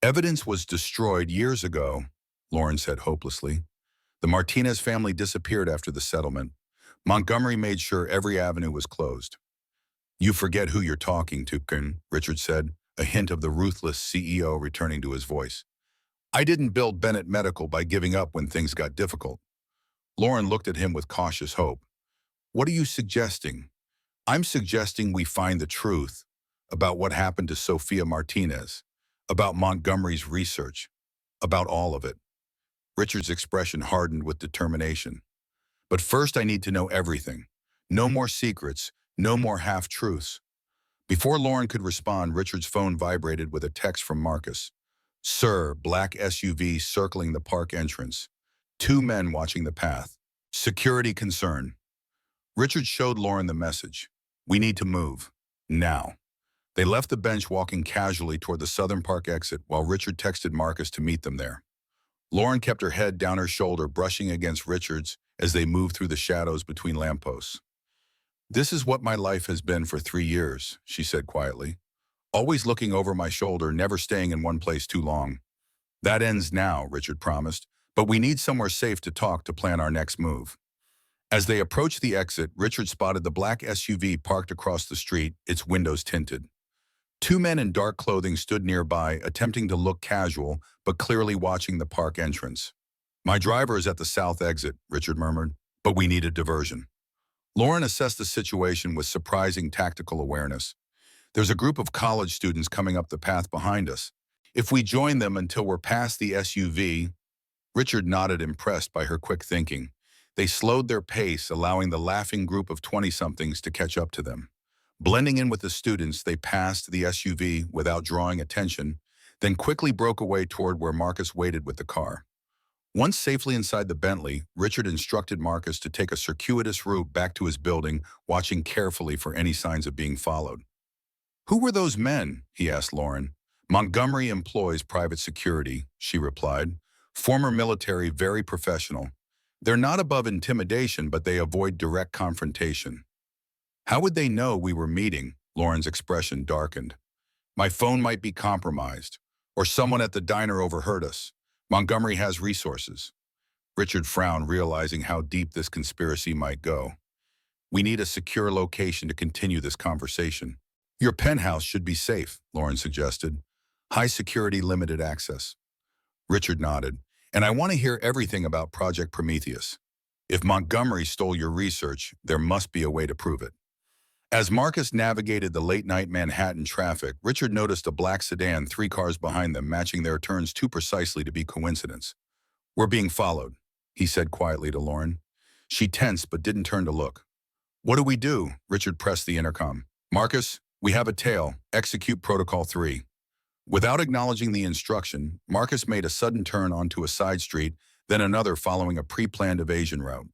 [SPEAKER 1] Evidence was destroyed years ago, Lauren said hopelessly. The Martinez family disappeared after the settlement. Montgomery made sure every avenue was closed. You forget who you're talking to, Richard said, a hint of the ruthless CEO returning to his voice. I didn't build Bennett Medical by giving up when things got difficult. Lauren looked at him with cautious hope. What are you suggesting? I'm suggesting we find the truth about what happened to Sophia Martinez, about Montgomery's research, about all of it. Richard's expression hardened with determination. But first I need to know everything. No more secrets, no more half-truths. Before Lauren could respond, Richard's phone vibrated with a text from Marcus. Sir, black SUV circling the park entrance. Two men watching the path. Security concern. Richard showed Lauren the message. We need to move. Now. They left the bench walking casually toward the Southern Park exit while Richard texted Marcus to meet them there. Lauren kept her head down her shoulder, brushing against Richard's as they moved through the shadows between lampposts. This is what my life has been for 3 years, she said quietly. Always looking over my shoulder, never staying in one place too long. That ends now, Richard promised, but we need somewhere safe to talk to plan our next move. As they approached the exit, Richard spotted the black SUV parked across the street, its windows tinted. Two men in dark clothing stood nearby, attempting to look casual, but clearly watching the park entrance. My driver is at the south exit, Richard murmured, but we need a diversion. Lauren assessed the situation with surprising tactical awareness. There's a group of college students coming up the path behind us. If we join them until we're past the SUV, Richard nodded, impressed by her quick thinking. They slowed their pace, allowing the laughing group of 20-somethings to catch up to them. Blending in with the students, they passed the SUV without drawing attention, then quickly broke away toward where Marcus waited with the car. Once safely inside the Bentley, Richard instructed Marcus to take a circuitous route back to his building, watching carefully for any signs of being followed. Who were those men? He asked Lauren. Montgomery employs private security, she replied. Former military, very professional. They're not above intimidation, but they avoid direct confrontation. How would they know we were meeting? Lauren's expression darkened. My phone might be compromised, or someone at the diner overheard us. Montgomery has resources. Richard frowned, realizing how deep this conspiracy might go. We need a secure location to continue this conversation. Your penthouse should be safe, Lauren suggested. High security, limited access. Richard nodded. And I want to hear everything about Project Prometheus. If Montgomery stole your research, there must be a way to prove it. As Marcus navigated the late-night Manhattan traffic, Richard noticed a black sedan 3 cars behind them, matching their turns too precisely to be coincidence. We're being followed, he said quietly to Lauren. She tensed but didn't turn to look. What do we do? Richard pressed the intercom. Marcus, we have a tail. Execute Protocol 3. Without acknowledging the instruction, Marcus made a sudden turn onto a side street, then another following a pre-planned evasion route.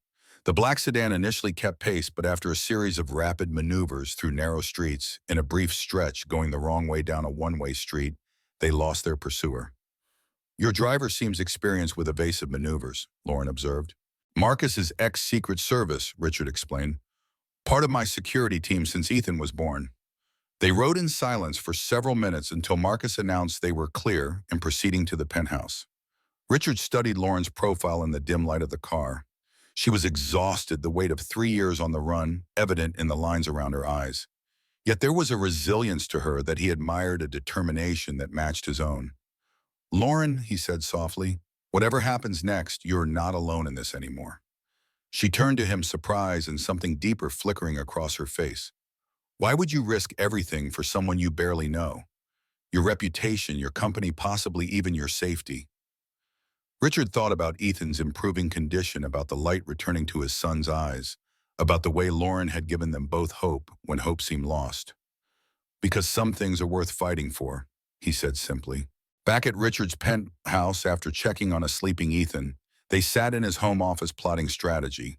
[SPEAKER 1] The black sedan initially kept pace, but after a series of rapid maneuvers through narrow streets, in a brief stretch going the wrong way down a one-way street, they lost their pursuer. Your driver seems experienced with evasive maneuvers, Lauren observed. Marcus is ex-Secret Service, Richard explained. Part of my security team since Ethan was born. They rode in silence for several minutes until Marcus announced they were clear and proceeding to the penthouse. Richard studied Lauren's profile in the dim light of the car. She was exhausted, the weight of 3 years on the run, evident in the lines around her eyes. Yet there was a resilience to her that he admired, a determination that matched his own. Lauren, he said softly, whatever happens next, you're not alone in this anymore. She turned to him, surprise and something deeper flickering across her face. Why would you risk everything for someone you barely know? Your reputation, your company, possibly even your safety. Richard thought about Ethan's improving condition, about the light returning to his son's eyes, about the way Lauren had given them both hope when hope seemed lost. Because some things are worth fighting for, he said simply. Back at Richard's penthouse, after checking on a sleeping Ethan, they sat in his home office plotting strategy.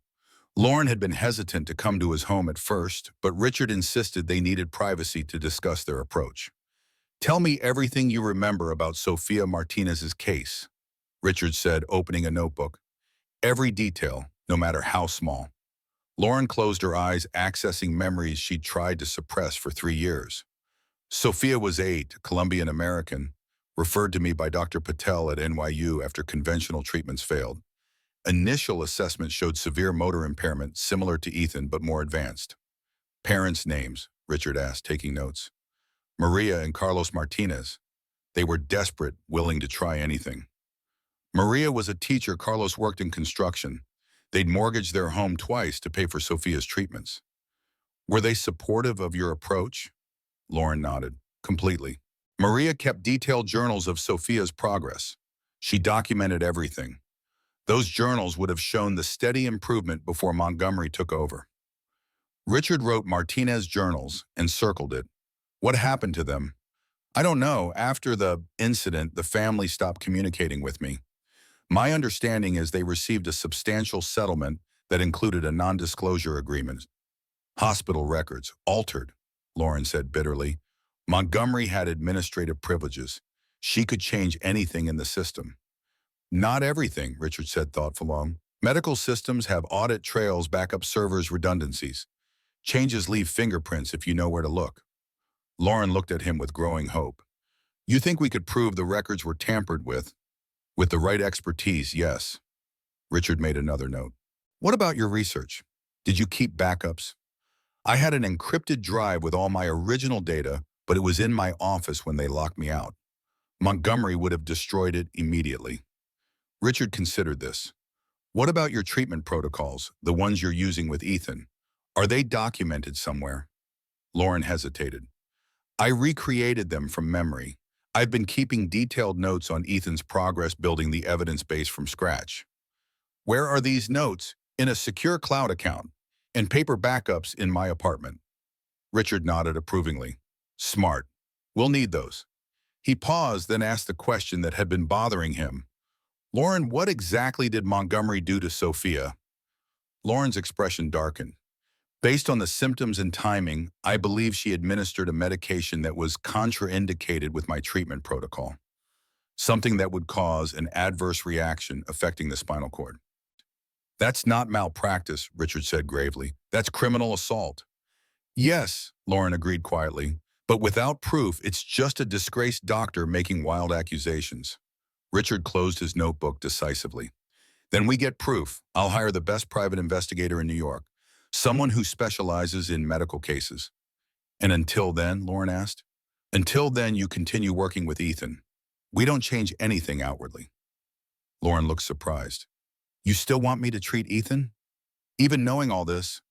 [SPEAKER 1] Lauren had been hesitant to come to his home at first, but Richard insisted they needed privacy to discuss their approach. Tell me everything you remember about Sofia Martinez's case, Richard said, opening a notebook. Every detail, no matter how small. Lauren closed her eyes, accessing memories she'd tried to suppress for 3 years. Sofia was 8, Colombian American, referred to me by Dr. Patel at NYU after conventional treatments failed. Initial assessment showed severe motor impairment, similar to Ethan, but more advanced. Parents' names, Richard asked, taking notes. Maria and Carlos Martinez. They were desperate, willing to try anything. Maria was a teacher, Carlos worked in construction. They'd mortgaged their home twice to pay for Sofia's treatments. Were they supportive of your approach? Lauren nodded. Completely. Maria kept detailed journals of Sofia's progress. She documented everything. Those journals would have shown the steady improvement before Montgomery took over. Richard wrote Martinez journals and circled it. What happened to them? I don't know. After the incident, the family stopped communicating with me. My understanding is they received a substantial settlement that included a non-disclosure agreement. Hospital records, altered, Lauren said bitterly. Montgomery had administrative privileges. She could change anything in the system. Not everything, Richard said thoughtfully. Medical systems have audit trails, backup servers, redundancies. Changes leave fingerprints if you know where to look. Lauren looked at him with growing hope. You think we could prove the records were tampered with? With the right expertise, yes. Richard made another note. What about your research? Did you keep backups? I had an encrypted drive with all my original data, but it was in my office when they locked me out. Montgomery would have destroyed it immediately. Richard considered this. What about your treatment protocols, the ones you're using with Ethan? Are they documented somewhere? Lauren hesitated. I recreated them from memory. I've been keeping detailed notes on Ethan's progress building the evidence base from scratch. Where are these notes? In a secure cloud account, and paper backups in my apartment. Richard nodded approvingly. Smart. We'll need those. He paused, then asked the question that had been bothering him. Lauren, what exactly did Montgomery do to Sophia? Lauren's expression darkened. Based on the symptoms and timing, I believe she administered a medication that was contraindicated with my treatment protocol. Something that would cause an adverse reaction affecting the spinal cord. That's not malpractice, Richard said gravely. That's criminal assault. Yes, Lauren agreed quietly, but without proof, it's just a disgraced doctor making wild accusations. Richard closed his notebook decisively. Then we get proof. I'll hire the best private investigator in New York, someone who specializes in medical cases. And until then, Lauren asked? Until then, you continue working with Ethan. We don't change anything outwardly. Lauren looked surprised. You still want me to treat Ethan? Even knowing all this?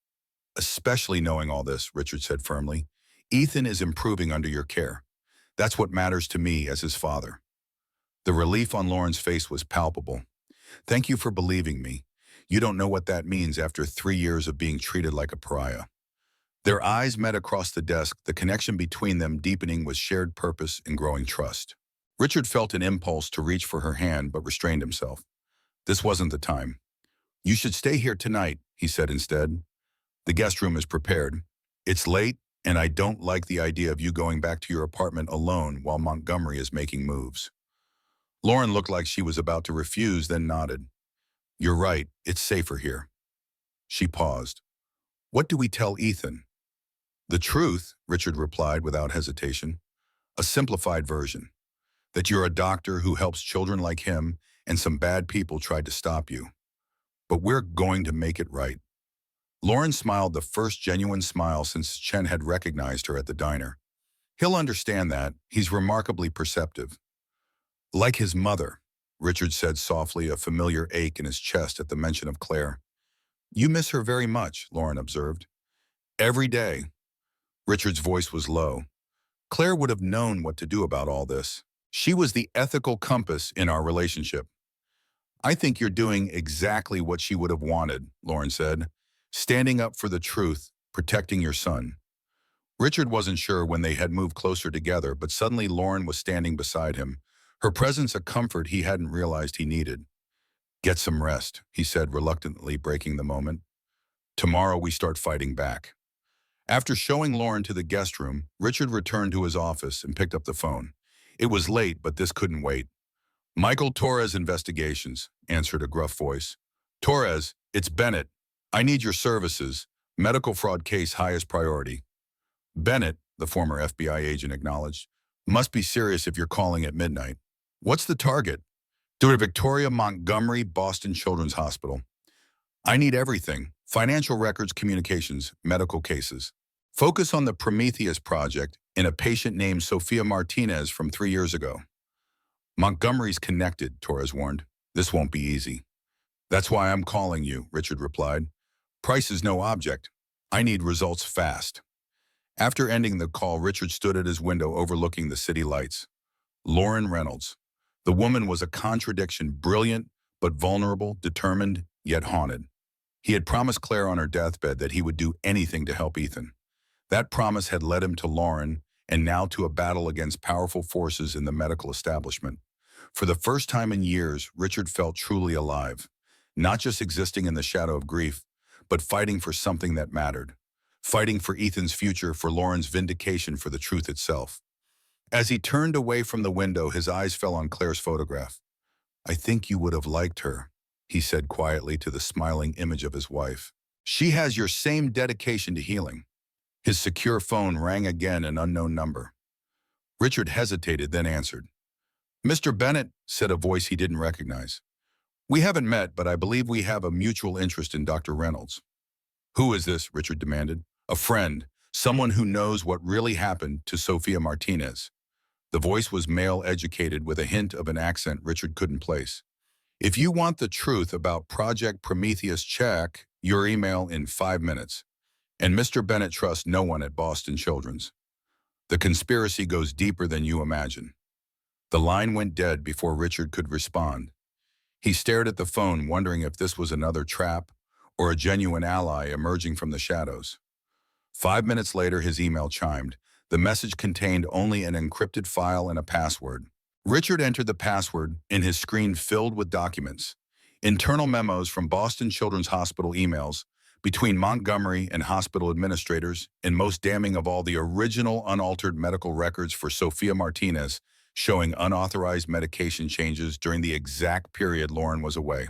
[SPEAKER 1] Especially knowing all this, Richard said firmly. Ethan is improving under your care. That's what matters to me as his father. The relief on Lauren's face was palpable. Thank you for believing me. You don't know what that means after 3 years of being treated like a pariah. Their eyes met across the desk, the connection between them deepening with shared purpose and growing trust. Richard felt an impulse to reach for her hand but restrained himself. This wasn't the time. You should stay here tonight, he said instead. The guest room is prepared. It's late, and I don't like the idea of you going back to your apartment alone while Montgomery is making moves. Lauren looked like she was about to refuse, then nodded. You're right, it's safer here. She paused. What do we tell Ethan? The truth, Richard replied without hesitation. A simplified version. That you're a doctor who helps children like him and some bad people tried to stop you. But we're going to make it right. Lauren smiled, the first genuine smile since Chen had recognized her at the diner. He'll understand that. He's remarkably perceptive. Like his mother, Richard said softly, a familiar ache in his chest at the mention of Claire. You miss her very much, Lauren observed. Every day. Richard's voice was low. Claire would have known what to do about all this. She was the ethical compass in our relationship. I think you're doing exactly what she would have wanted, Lauren said. Standing up for the truth, protecting your son. Richard wasn't sure when they had moved closer together, but suddenly Lauren was standing beside him, her presence a comfort he hadn't realized he needed. Get some rest, he said, reluctantly breaking the moment. Tomorrow we start fighting back. After showing Lauren to the guest room, Richard returned to his office and picked up the phone. It was late, but this couldn't wait. Michael Torres Investigations, answered a gruff voice. Torres, it's Bennett. I need your services. Medical fraud case highest priority. Bennett, the former FBI agent acknowledged, must be serious if you're calling at midnight. What's the target? Dr. Victoria Montgomery, Boston Children's Hospital. I need everything. Financial records, communications, medical cases. Focus on the Prometheus project in a patient named Sophia Martinez from 3 years ago. Montgomery's connected, Torres warned. This won't be easy. That's why I'm calling you, Richard replied. Price is no object. I need results fast. After ending the call, Richard stood at his window overlooking the city lights. Lauren Reynolds. The woman was a contradiction, brilliant but vulnerable, determined yet haunted. He had promised Claire on her deathbed that he would do anything to help Ethan. That promise had led him to Lauren and now to a battle against powerful forces in the medical establishment. For the first time in years, Richard felt truly alive, not just existing in the shadow of grief, but fighting for something that mattered. Fighting for Ethan's future, for Lauren's vindication, for the truth itself. As he turned away from the window, his eyes fell on Claire's photograph. "I think you would have liked her," he said quietly to the smiling image of his wife. "She has your same dedication to healing." His secure phone rang again, an unknown number. Richard hesitated, then answered. "Mr. Bennett," said a voice he didn't recognize. "We haven't met, but I believe we have a mutual interest in Dr. Reynolds." "Who is this?" Richard demanded. "A friend, someone who knows what really happened to Sofia Martinez." The voice was male-educated with a hint of an accent Richard couldn't place. "If you want the truth about Project Prometheus, check your email in 5 minutes. And Mr. Bennett trusts no one at Boston Children's. The conspiracy goes deeper than you imagine." The line went dead before Richard could respond. He stared at the phone, wondering if this was another trap or a genuine ally emerging from the shadows. 5 minutes later, his email chimed. The message contained only an encrypted file and a password. Richard entered the password, and his screen filled with documents. Internal memos from Boston Children's Hospital, emails between Montgomery and hospital administrators, and most damning of all, the original unaltered medical records for Sofia Martinez, showing unauthorized medication changes during the exact period Lauren was away.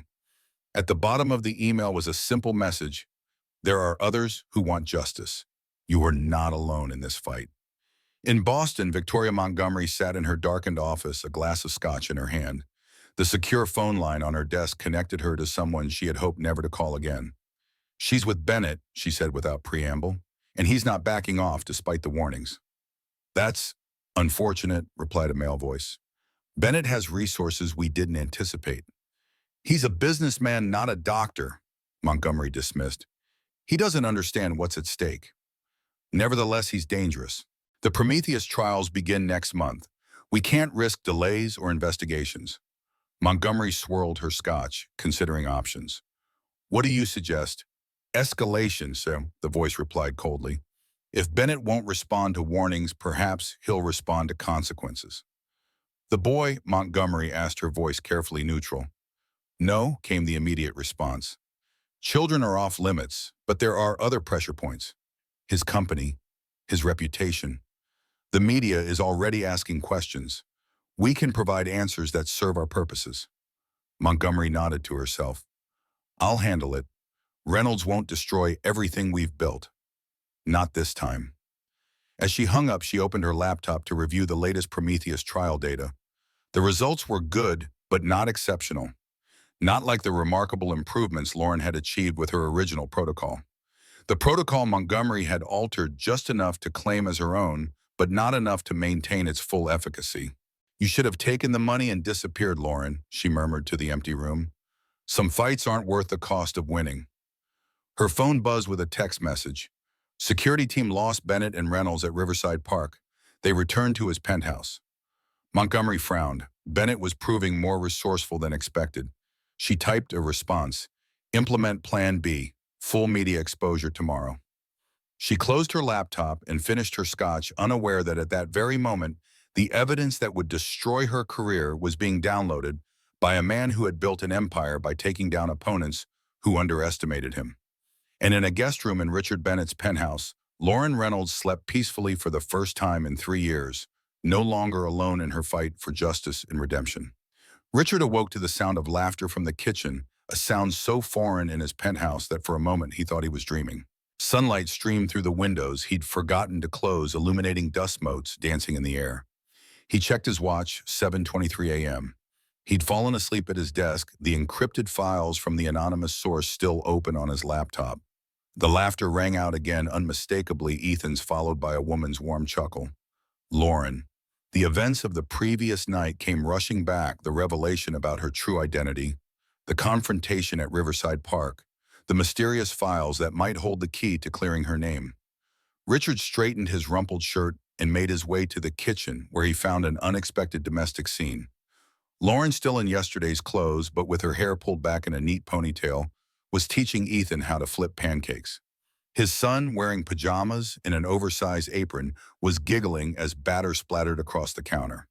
[SPEAKER 1] At the bottom of the email was a simple message: "There are others who want justice. You are not alone in this fight." In Boston, Victoria Montgomery sat in her darkened office, a glass of scotch in her hand. The secure phone line on her desk connected her to someone she had hoped never to call again. "She's with Bennett," she said without preamble, "and he's not backing off despite the warnings." "That's unfortunate," replied a male voice. "Bennett has resources we didn't anticipate." "He's a businessman, not a doctor," Montgomery dismissed. "He doesn't understand what's at stake. Nevertheless, he's dangerous. The Prometheus trials begin next month. We can't risk delays or investigations." Montgomery swirled her scotch, considering options. "What do you suggest?" "Escalation, sir," the voice replied coldly. "If Bennett won't respond to warnings, perhaps he'll respond to consequences." "The boy?" Montgomery asked, her voice carefully neutral. "No," came the immediate response. "Children are off limits, but there are other pressure points. His company, his reputation. The media is already asking questions. We can provide answers that serve our purposes." Montgomery nodded to herself. "I'll handle it. Reynolds won't destroy everything we've built. Not this time." As she hung up, she opened her laptop to review the latest Prometheus trial data. The results were good, but not exceptional. Not like the remarkable improvements Lauren had achieved with her original protocol. The protocol Montgomery had altered just enough to claim as her own, but not enough to maintain its full efficacy. "You should have taken the money and disappeared, Lauren," she murmured to the empty room. "Some fights aren't worth the cost of winning." Her phone buzzed with a text message. "Security team lost Bennett and Reynolds at Riverside Park. They returned to his penthouse." Montgomery frowned. Bennett was proving more resourceful than expected. She typed a response. "Implement Plan B. Full media exposure tomorrow." She closed her laptop and finished her scotch, unaware that at that very moment, the evidence that would destroy her career was being downloaded by a man who had built an empire by taking down opponents who underestimated him. And in a guest room in Richard Bennett's penthouse, Lauren Reynolds slept peacefully for the first time in 3 years, no longer alone in her fight for justice and redemption. Richard awoke to the sound of laughter from the kitchen, a sound so foreign in his penthouse that for a moment he thought he was dreaming. Sunlight streamed through the windows he'd forgotten to close, illuminating dust motes dancing in the air. He checked his watch, 7:23 a.m. He'd fallen asleep at his desk, the encrypted files from the anonymous source still open on his laptop. The laughter rang out again, unmistakably Ethan's, followed by a woman's warm chuckle. Lauren. The events of the previous night came rushing back, the revelation about her true identity, the confrontation at Riverside Park, the mysterious files that might hold the key to clearing her name. Richard straightened his rumpled shirt and made his way to the kitchen, where he found an unexpected domestic scene. Lauren, still in yesterday's clothes, but with her hair pulled back in a neat ponytail, was teaching Ethan how to flip pancakes. His son, wearing pajamas and an oversized apron, was giggling as batter splattered across the counter.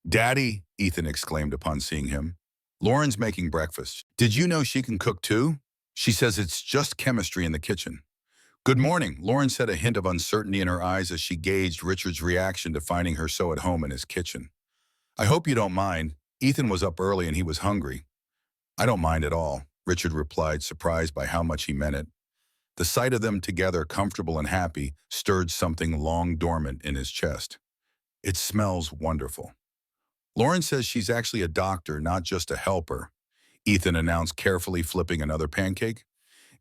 [SPEAKER 1] "Daddy," Ethan exclaimed upon seeing him. "Lauren's making breakfast. Did you know she can cook too? She says it's just chemistry in the kitchen." "Good morning," Lauren said, a hint of uncertainty in her eyes as she gauged Richard's reaction to finding her so at home in his kitchen. "I hope you don't mind. Ethan was up early and he was hungry." "I don't mind at all," Richard replied, surprised by how much he meant it. The sight of them together, comfortable and happy, stirred something long dormant in his chest. "It smells wonderful." "Lauren says she's actually a doctor, not just a helper," Ethan announced, carefully flipping another pancake,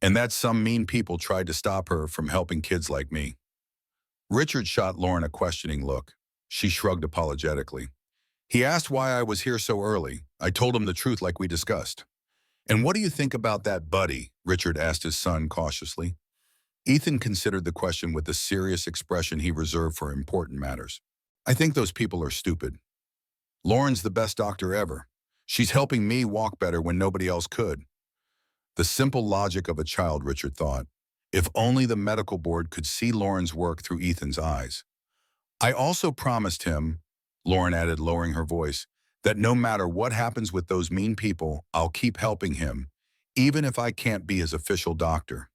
[SPEAKER 1] "and that some mean people tried to stop her from helping kids like me." Richard shot Lauren a questioning look. She shrugged apologetically. "He asked why I was here so early. I told him the truth like we discussed." "And what do you think about that buddy?" Richard asked his son cautiously. Ethan considered the question with the serious expression he reserved for important matters. "I think those people are stupid. Lauren's the best doctor ever. She's helping me walk better when nobody else could." The simple logic of a child, Richard thought. If only the medical board could see Lauren's work through Ethan's eyes. "I also promised him," Lauren added, lowering her voice, "that no matter what happens with those mean people, I'll keep helping him, even if I can't be his official doctor."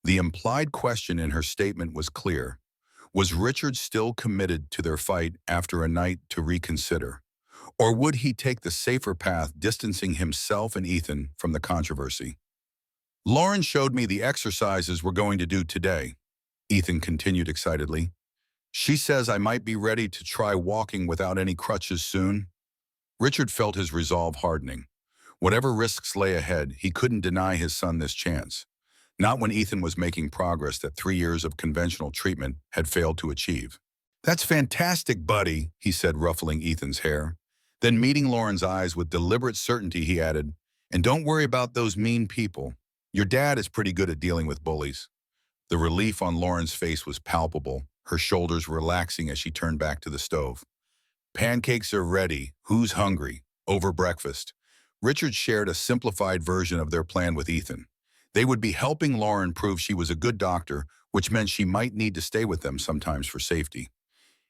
[SPEAKER 1] The implied question in her statement was clear. Was Richard still committed to their fight after a night to reconsider? Or would he take the safer path, distancing himself and Ethan from the controversy? "Lauren showed me the exercises we're going to do today," Ethan continued excitedly. "She says I might be ready to try walking without any crutches soon." Richard felt his resolve hardening. Whatever risks lay ahead, he couldn't deny his son this chance. Not when Ethan was making progress that 3 years of conventional treatment had failed to achieve. "That's fantastic, buddy," he said, ruffling Ethan's hair. Then, meeting Lauren's eyes with deliberate certainty, he added, "And don't worry about those mean people. Your dad is pretty good at dealing with bullies." The relief on Lauren's face was palpable, her shoulders relaxing as she turned back to the stove. "Pancakes are ready. Who's hungry?" Over breakfast, Richard shared a simplified version of their plan with Ethan. They would be helping Lauren prove she was a good doctor, which meant she might need to stay with them sometimes for safety.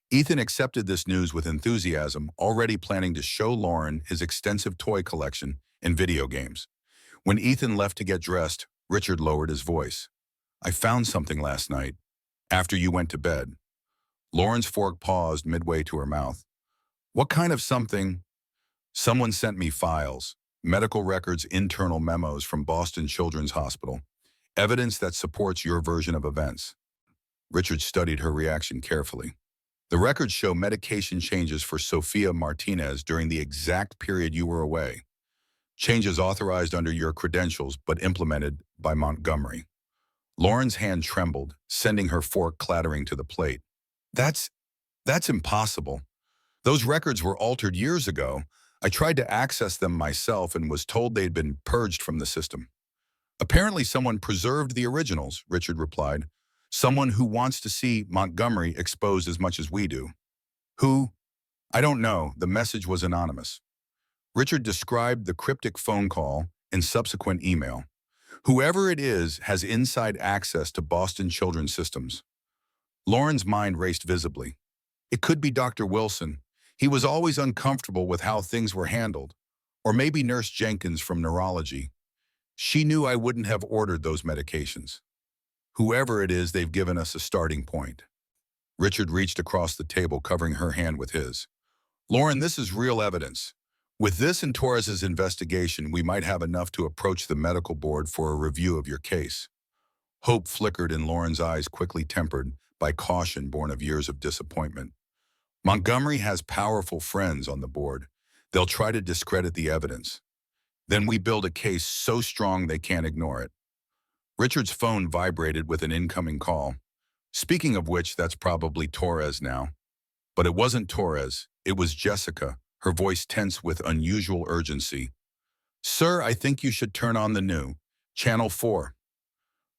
[SPEAKER 1] Ethan accepted this news with enthusiasm, already planning to show Lauren his extensive toy collection and video games. When Ethan left to get dressed, Richard lowered his voice. "I found something last night, after you went to bed." Lauren's fork paused midway to her mouth. "What kind of something?" "Someone sent me files, medical records, internal memos from Boston Children's Hospital, evidence that supports your version of events." Richard studied her reaction carefully. "The records show medication changes for Sophia Martinez during the exact period you were away. Changes authorized under your credentials but implemented by Montgomery." Lauren's hand trembled, sending her fork clattering to the plate. That's impossible. Those records were altered years ago. I tried to access them myself and was told they'd been purged from the system." "Apparently someone preserved the originals," Richard replied. "Someone who wants to see Montgomery exposed as much as we do." "Who?" "I don't know. The message was anonymous." Richard described the cryptic phone call and subsequent email. "Whoever it is has inside access to Boston Children's systems." Lauren's mind raced visibly. It could be Dr. Wilson. He was always uncomfortable with how things were handled. Or maybe Nurse Jenkins from neurology. She knew I wouldn't have ordered those medications. Whoever it is, they've given us a starting point. Richard reached across the table, covering her hand with his. "Lauren, this is real evidence. With this and Torres's investigation, we might have enough to approach the medical board for a review of your case." Hope flickered in Lauren's eyes, quickly tempered by caution born of years of disappointment. "Montgomery has powerful friends on the board. They'll try to discredit the evidence. Then we build a case so strong they can't ignore it." Richard's phone vibrated with an incoming call. "Speaking of which, that's probably Torres now." But it wasn't Torres. It was Jessica, her voice tense with unusual urgency. "Sir, I think you should turn on the new Channel 4.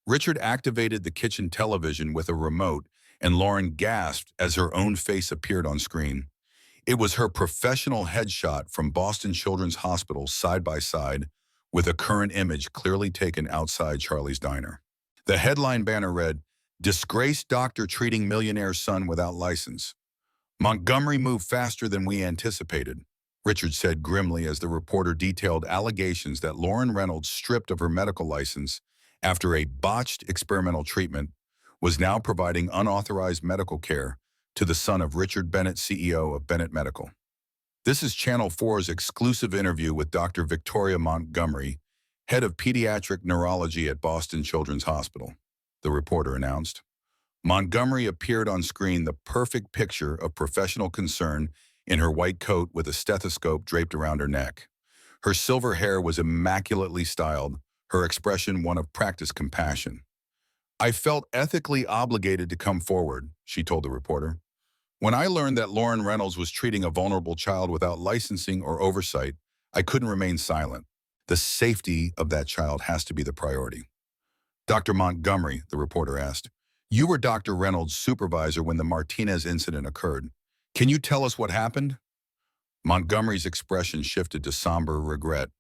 [SPEAKER 1] Richard activated the kitchen television with a remote, and Lauren gasped as her own face appeared on screen. It was her professional headshot from Boston Children's Hospital, side by side, with a current image clearly taken outside Charlie's diner. The headline banner read, "Disgraced doctor treating millionaire son without license. Montgomery moved faster than we anticipated," Richard said grimly as the reporter detailed allegations that Lauren Reynolds, stripped of her medical license after a botched experimental treatment, was now providing unauthorized medical care to the son of Richard Bennett, CEO of Bennett Medical. This is Channel 4's exclusive interview with Dr. Victoria Montgomery, head of pediatric neurology at Boston Children's Hospital, the reporter announced. Montgomery appeared on screen, the perfect picture of professional concern, in her white coat with a stethoscope draped around her neck. Her silver hair was immaculately styled, her expression one of practiced compassion. "I felt ethically obligated to come forward," she told the reporter. "When I learned that Lauren Reynolds was treating a vulnerable child without licensing or oversight, I couldn't remain silent. The safety of that child has to be the priority." "Dr. Montgomery," the reporter asked, "you were Dr. Reynolds' supervisor when the Martinez incident occurred. Can you tell us what happened?" Montgomery's expression shifted to somber regret.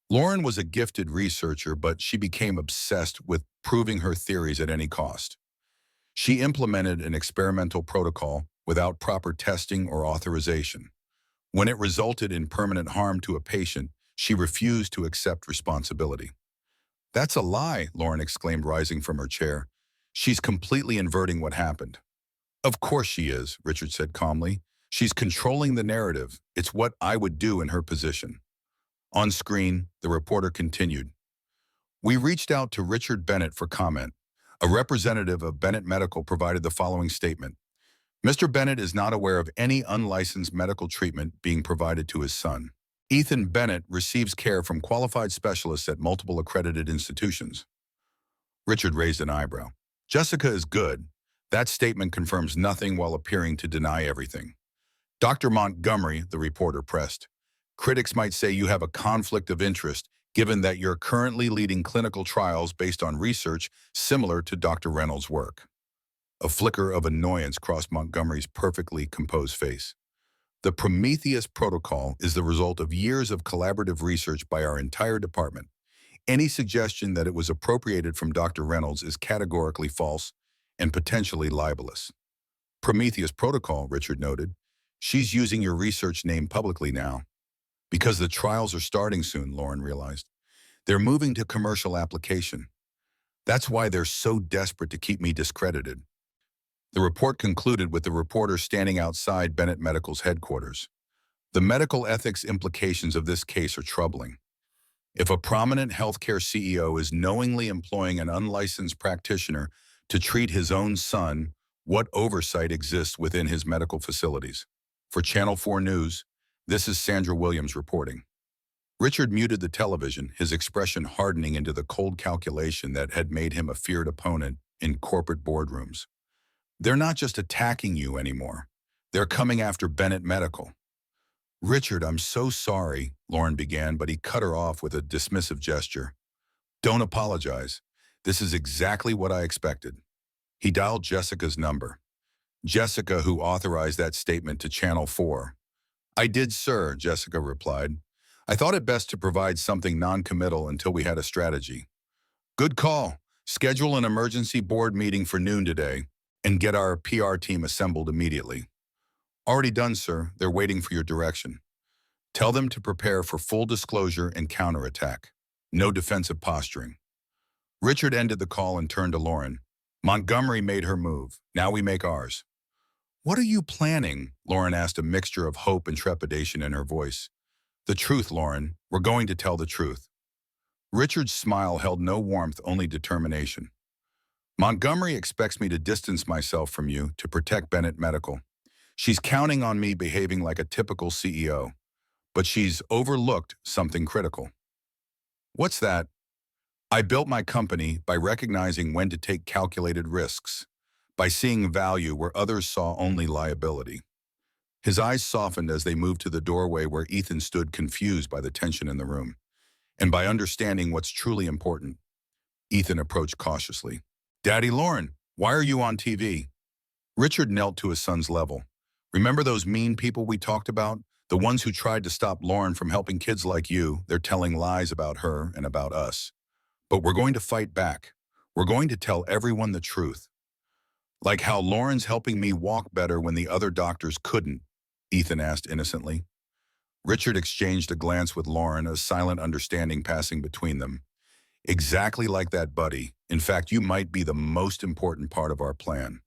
[SPEAKER 1] Lauren was a gifted researcher, but she became obsessed with proving her theories at any cost. She implemented an experimental protocol without proper testing or authorization. When it resulted in permanent harm to a patient, she refused to accept responsibility. "That's a lie," Lauren exclaimed, rising from her chair. "She's completely inverting what happened." "Of course she is," Richard said calmly. "She's controlling the narrative. It's what I would do in her position." On screen, the reporter continued. "We reached out to Richard Bennett for comment. A representative of Bennett Medical provided the following statement. Mr. Bennett is not aware of any unlicensed medical treatment being provided to his son. Ethan Bennett receives care from qualified specialists at multiple accredited institutions." Richard raised an eyebrow. "Jessica is good. That statement confirms nothing while appearing to deny everything." "Dr. Montgomery," the reporter pressed, "critics might say you have a conflict of interest given that you're currently leading clinical trials based on research similar to Dr. Reynolds' work." A flicker of annoyance crossed Montgomery's perfectly composed face. "The Prometheus protocol is the result of years of collaborative research by our entire department. Any suggestion that it was appropriated from Dr. Reynolds is categorically false and potentially libelous." "Prometheus protocol," Richard noted. "She's using your research name publicly now." "Because the trials are starting soon," Lauren realized. "They're moving to commercial application. That's why they're so desperate to keep me discredited." The report concluded with the reporter standing outside Bennett Medical's headquarters. "The medical ethics implications of this case are troubling. If a prominent healthcare CEO is knowingly employing an unlicensed practitioner to treat his own son, what oversight exists within his medical facilities?" For Channel 4 News, this is Sandra Williams reporting. Richard muted the television, his expression hardening into the cold calculation that had made him a feared opponent in corporate boardrooms. "They're not just attacking you anymore. They're coming after Bennett Medical." "Richard, I'm so sorry," Lauren began, but he cut her off with a dismissive gesture. "Don't apologize. This is exactly what I expected." He dialed Jessica's number. Jessica, who authorized that statement to Channel 4. "I did, sir," Jessica replied. "I thought it best to provide something non-committal until we had a strategy." "Good call. Schedule an emergency board meeting for noon today and get our PR team assembled immediately." "Already done, sir. They're waiting for your direction." "Tell them to prepare for full disclosure and counterattack. No defensive posturing." Richard ended the call and turned to Lauren. "Montgomery made her move. Now we make ours." "What are you planning?" Lauren asked, a mixture of hope and trepidation in her voice. "The truth, Lauren. We're going to tell the truth." Richard's smile held no warmth, only determination. "Montgomery expects me to distance myself from you to protect Bennett Medical. She's counting on me behaving like a typical CEO, but she's overlooked something critical." "What's that?" "I built my company by recognizing when to take calculated risks, by seeing value where others saw only liability." His eyes softened as they moved to the doorway where Ethan stood, confused by the tension in the room. "And by understanding what's truly important." Ethan approached cautiously. "Daddy Lauren, why are you on TV?" Richard knelt to his son's level. "Remember those mean people we talked about? The ones who tried to stop Lauren from helping kids like you, they're telling lies about her and about us. But we're going to fight back. We're going to tell everyone the truth. Like how Lauren's helping me walk better when the other doctors couldn't, Ethan asked innocently. Richard exchanged a glance with Lauren, a silent understanding passing between them. Exactly like that, buddy. In fact, you might be the most important part of our plan.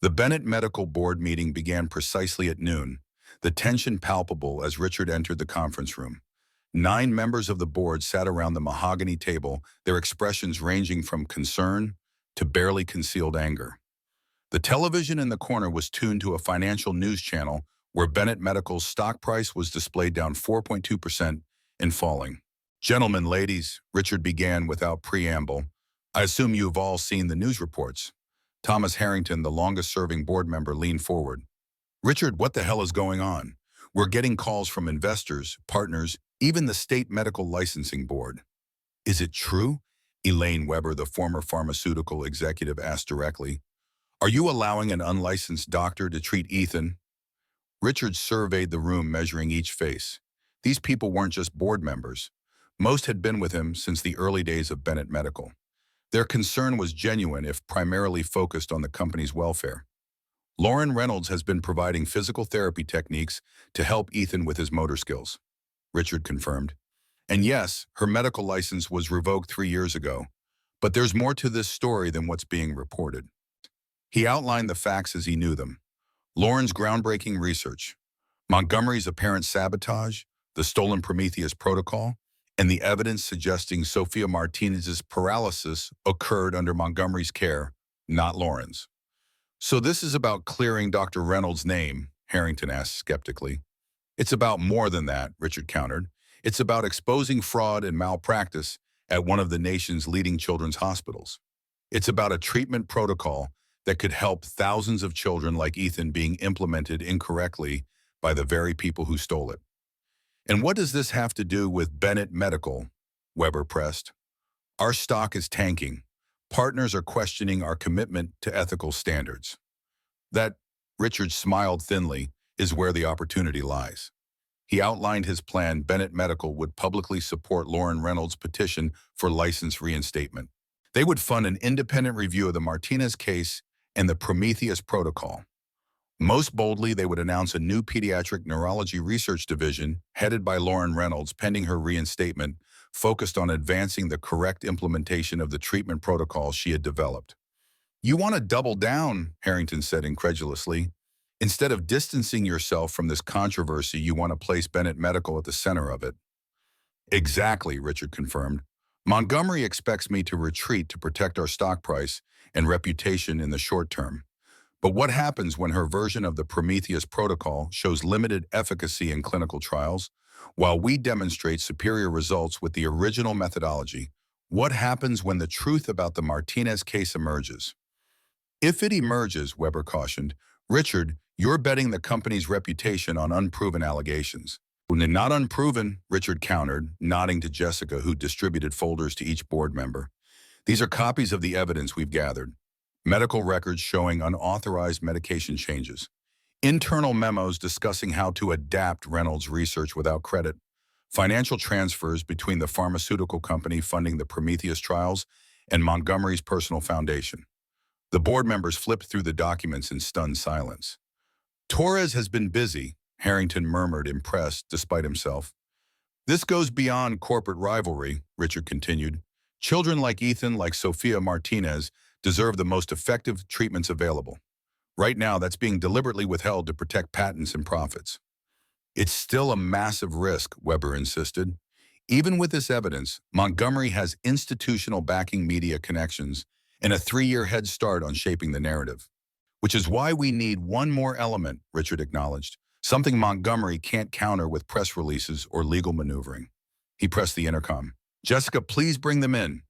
[SPEAKER 1] The Bennett Medical Board meeting began precisely at noon, the tension palpable as Richard entered the conference room. 9 members of the board sat around the mahogany table, their expressions ranging from concern to barely concealed anger. The television in the corner was tuned to a financial news channel where Bennett Medical's stock price was displayed down 4.2% and falling. Gentlemen, ladies, Richard began without preamble. I assume you've all seen the news reports. Thomas Harrington, the longest-serving board member, leaned forward. Richard, what the hell is going on? We're getting calls from investors, partners, even the state medical licensing board. Is it true? Elaine Weber, the former pharmaceutical executive, asked directly. Are you allowing an unlicensed doctor to treat Ethan? Richard surveyed the room, measuring each face. These people weren't just board members. Most had been with him since the early days of Bennett Medical. Their concern was genuine, if primarily focused on the company's welfare. Lauren Reynolds has been providing physical therapy techniques to help Ethan with his motor skills, Richard confirmed. And yes, her medical license was revoked 3 years ago. But there's more to this story than what's being reported. He outlined the facts as he knew them. Lauren's groundbreaking research, Montgomery's apparent sabotage, the stolen Prometheus protocol, and the evidence suggesting Sophia Martinez's paralysis occurred under Montgomery's care, not Lauren's. So this is about clearing Dr. Reynolds' name, Harrington asked skeptically. It's about more than that, Richard countered. It's about exposing fraud and malpractice at one of the nation's leading children's hospitals. It's about a treatment protocol that could help thousands of children like Ethan being implemented incorrectly by the very people who stole it. And what does this have to do with Bennett Medical? Weber pressed. Our stock is tanking. Partners are questioning our commitment to ethical standards. That, Richard smiled thinly, is where the opportunity lies. He outlined his plan. Bennett Medical would publicly support Lauren Reynolds' petition for license reinstatement. They would fund an independent review of the Martinez case and the Prometheus protocol. Most boldly, they would announce a new pediatric neurology research division headed by Lauren Reynolds pending her reinstatement, focused on advancing the correct implementation of the treatment protocol she had developed. You want to double down, Harrington said incredulously. Instead of distancing yourself from this controversy, you want to place Bennett Medical at the center of it. Exactly, Richard confirmed. Montgomery expects me to retreat to protect our stock price and reputation in the short term. But what happens when her version of the Prometheus protocol shows limited efficacy in clinical trials, while we demonstrate superior results with the original methodology? What happens when the truth about the Martinez case emerges? If it emerges, Weber cautioned, Richard, you're betting the company's reputation on unproven allegations. Not unproven, Richard countered, nodding to Jessica, who distributed folders to each board member. These are copies of the evidence we've gathered. Medical records showing unauthorized medication changes. Internal memos discussing how to adapt Reynolds' research without credit. Financial transfers between the pharmaceutical company funding the Prometheus trials and Montgomery's personal foundation. The board members flipped through the documents in stunned silence. Torres has been busy, Harrington murmured, impressed despite himself. This goes beyond corporate rivalry, Richard continued. Children like Ethan, like Sophia Martinez, deserve the most effective treatments available. Right now, that's being deliberately withheld to protect patents and profits. It's still a massive risk, Weber insisted. Even with this evidence, Montgomery has institutional backing, media connections, and a 3-year head start on shaping the narrative. Which is why we need one more element, Richard acknowledged, something Montgomery can't counter with press releases or legal maneuvering. He pressed the intercom. Jessica, please bring them in.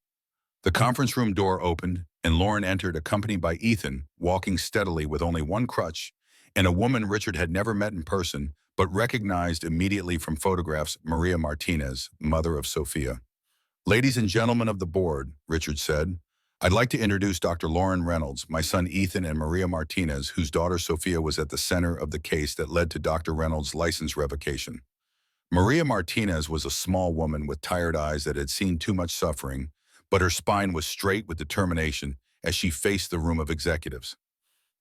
[SPEAKER 1] The conference room door opened, and Lauren entered, accompanied by Ethan, walking steadily with only one crutch, and a woman Richard had never met in person, but recognized immediately from photographs, Maria Martinez, mother of Sophia. Ladies and gentlemen of the board, Richard said, I'd like to introduce Dr. Lauren Reynolds, my son Ethan, and Maria Martinez, whose daughter Sophia was at the center of the case that led to Dr. Reynolds' license revocation. Maria Martinez was a small woman with tired eyes that had seen too much suffering, but her spine was straight with determination as she faced the room of executives.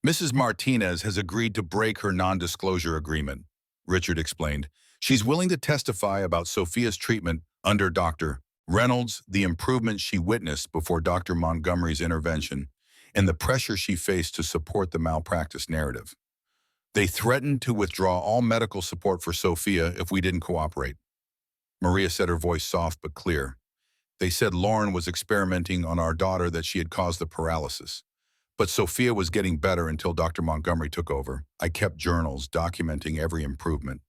[SPEAKER 1] Mrs. Martinez has agreed to break her non-disclosure agreement, Richard explained. She's willing to testify about Sophia's treatment under Dr. Reynolds, the improvement she witnessed before Dr. Montgomery's intervention, and the pressure she faced to support the malpractice narrative. They threatened to withdraw all medical support for Sophia if we didn't cooperate. Maria said, her voice soft but clear. They said Lauren was experimenting on our daughter, that she had caused the paralysis. But Sophia was getting better until Dr. Montgomery took over. I kept journals documenting every improvement.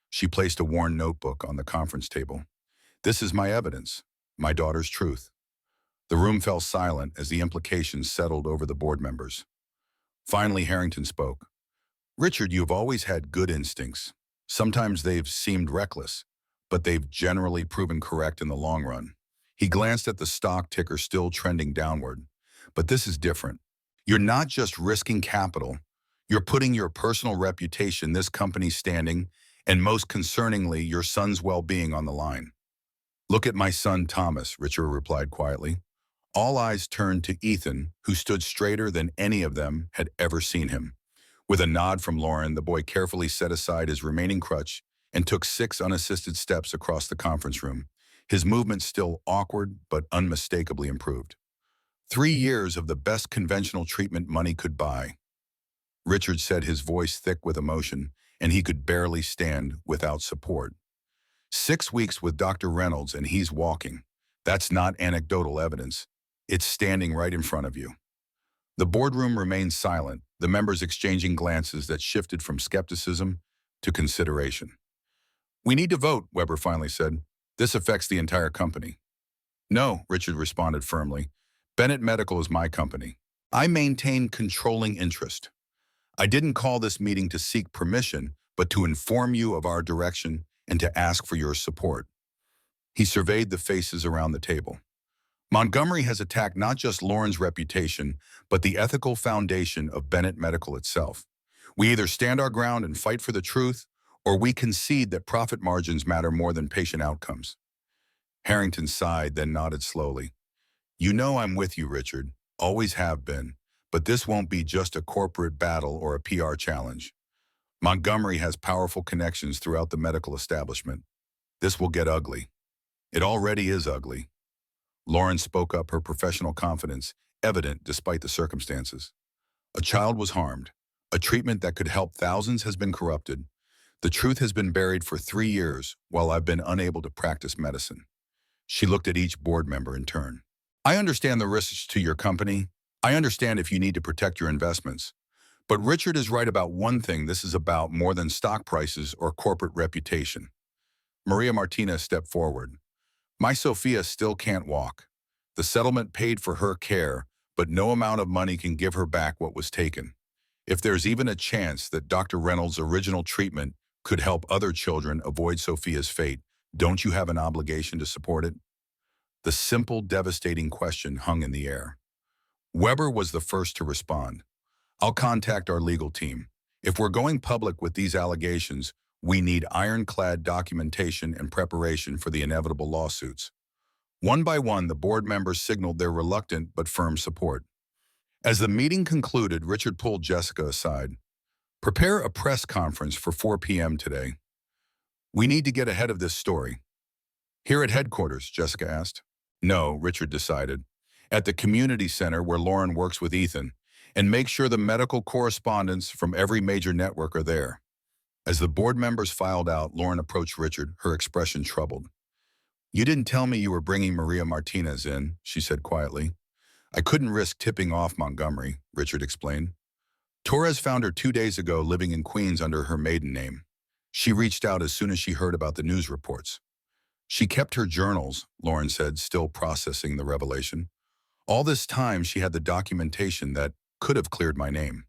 [SPEAKER 1] She placed a worn notebook on the conference table. This is my evidence, my daughter's truth. The room fell silent as the implications settled over the board members. Finally, Harrington spoke. Richard, you've always had good instincts. Sometimes they've seemed reckless, but they've generally proven correct in the long run. He glanced at the stock ticker still trending downward. But this is different. You're not just risking capital. You're putting your personal reputation, this company's standing, and most concerningly, your son's well-being on the line. Look at my son, Thomas, Richard replied quietly. All eyes turned to Ethan, who stood straighter than any of them had ever seen him. With a nod from Lauren, the boy carefully set aside his remaining crutch and took 6 unassisted steps across the conference room, his movement still awkward but unmistakably improved. 3 years of the best conventional treatment money could buy. Richard said, his voice thick with emotion, and he could barely stand without support. 6 weeks with Dr. Reynolds and he's walking. That's not anecdotal evidence. It's standing right in front of you. The boardroom remained silent, the members exchanging glances that shifted from skepticism to consideration. We need to vote, Weber finally said. This affects the entire company. No, Richard responded firmly. Bennett Medical is my company. I maintain controlling interest. I didn't call this meeting to seek permission, but to inform you of our direction and to ask for your support. He surveyed the faces around the table. Montgomery has attacked not just Lauren's reputation, but the ethical foundation of Bennett Medical itself. We either stand our ground and fight for the truth, or we concede that profit margins matter more than patient outcomes. Harrington sighed, then nodded slowly. You know I'm with you, Richard. Always have been. But this won't be just a corporate battle or a PR challenge. Montgomery has powerful connections throughout the medical establishment. This will get ugly. It already is ugly. Lauren spoke up, her professional confidence evident despite the circumstances. A child was harmed. A treatment that could help thousands has been corrupted. The truth has been buried for 3 years while I've been unable to practice medicine. She looked at each board member in turn. I understand the risks to your company. I understand if you need to protect your investments. But Richard is right about one thing. This is about more than stock prices or corporate reputation. Maria Martinez stepped forward. My Sophia still can't walk. The settlement paid for her care, but no amount of money can give her back what was taken. If there's even a chance that Dr. Reynolds' original treatment could help other children avoid Sophia's fate, don't you have an obligation to support it? The simple, devastating question hung in the air. Weber was the first to respond. I'll contact our legal team. If we're going public with these allegations, we need ironclad documentation and preparation for the inevitable lawsuits. One by one, the board members signaled their reluctant but firm support. As the meeting concluded, Richard pulled Jessica aside. Prepare a press conference for 4 p.m. today. We need to get ahead of this story. Here at headquarters, Jessica asked. No, Richard decided. At the community center where Lauren works with Ethan, and make sure the medical correspondents from every major network are there. As the board members filed out, Lauren approached Richard, her expression troubled. You didn't tell me you were bringing Maria Martinez in, she said quietly. I couldn't risk tipping off Montgomery, Richard explained. Torres found her 2 days ago living in Queens under her maiden name. She reached out as soon as she heard about the news reports. She kept her journals, Lauren said, still processing the revelation. All this time, she had the documentation that could have cleared my name.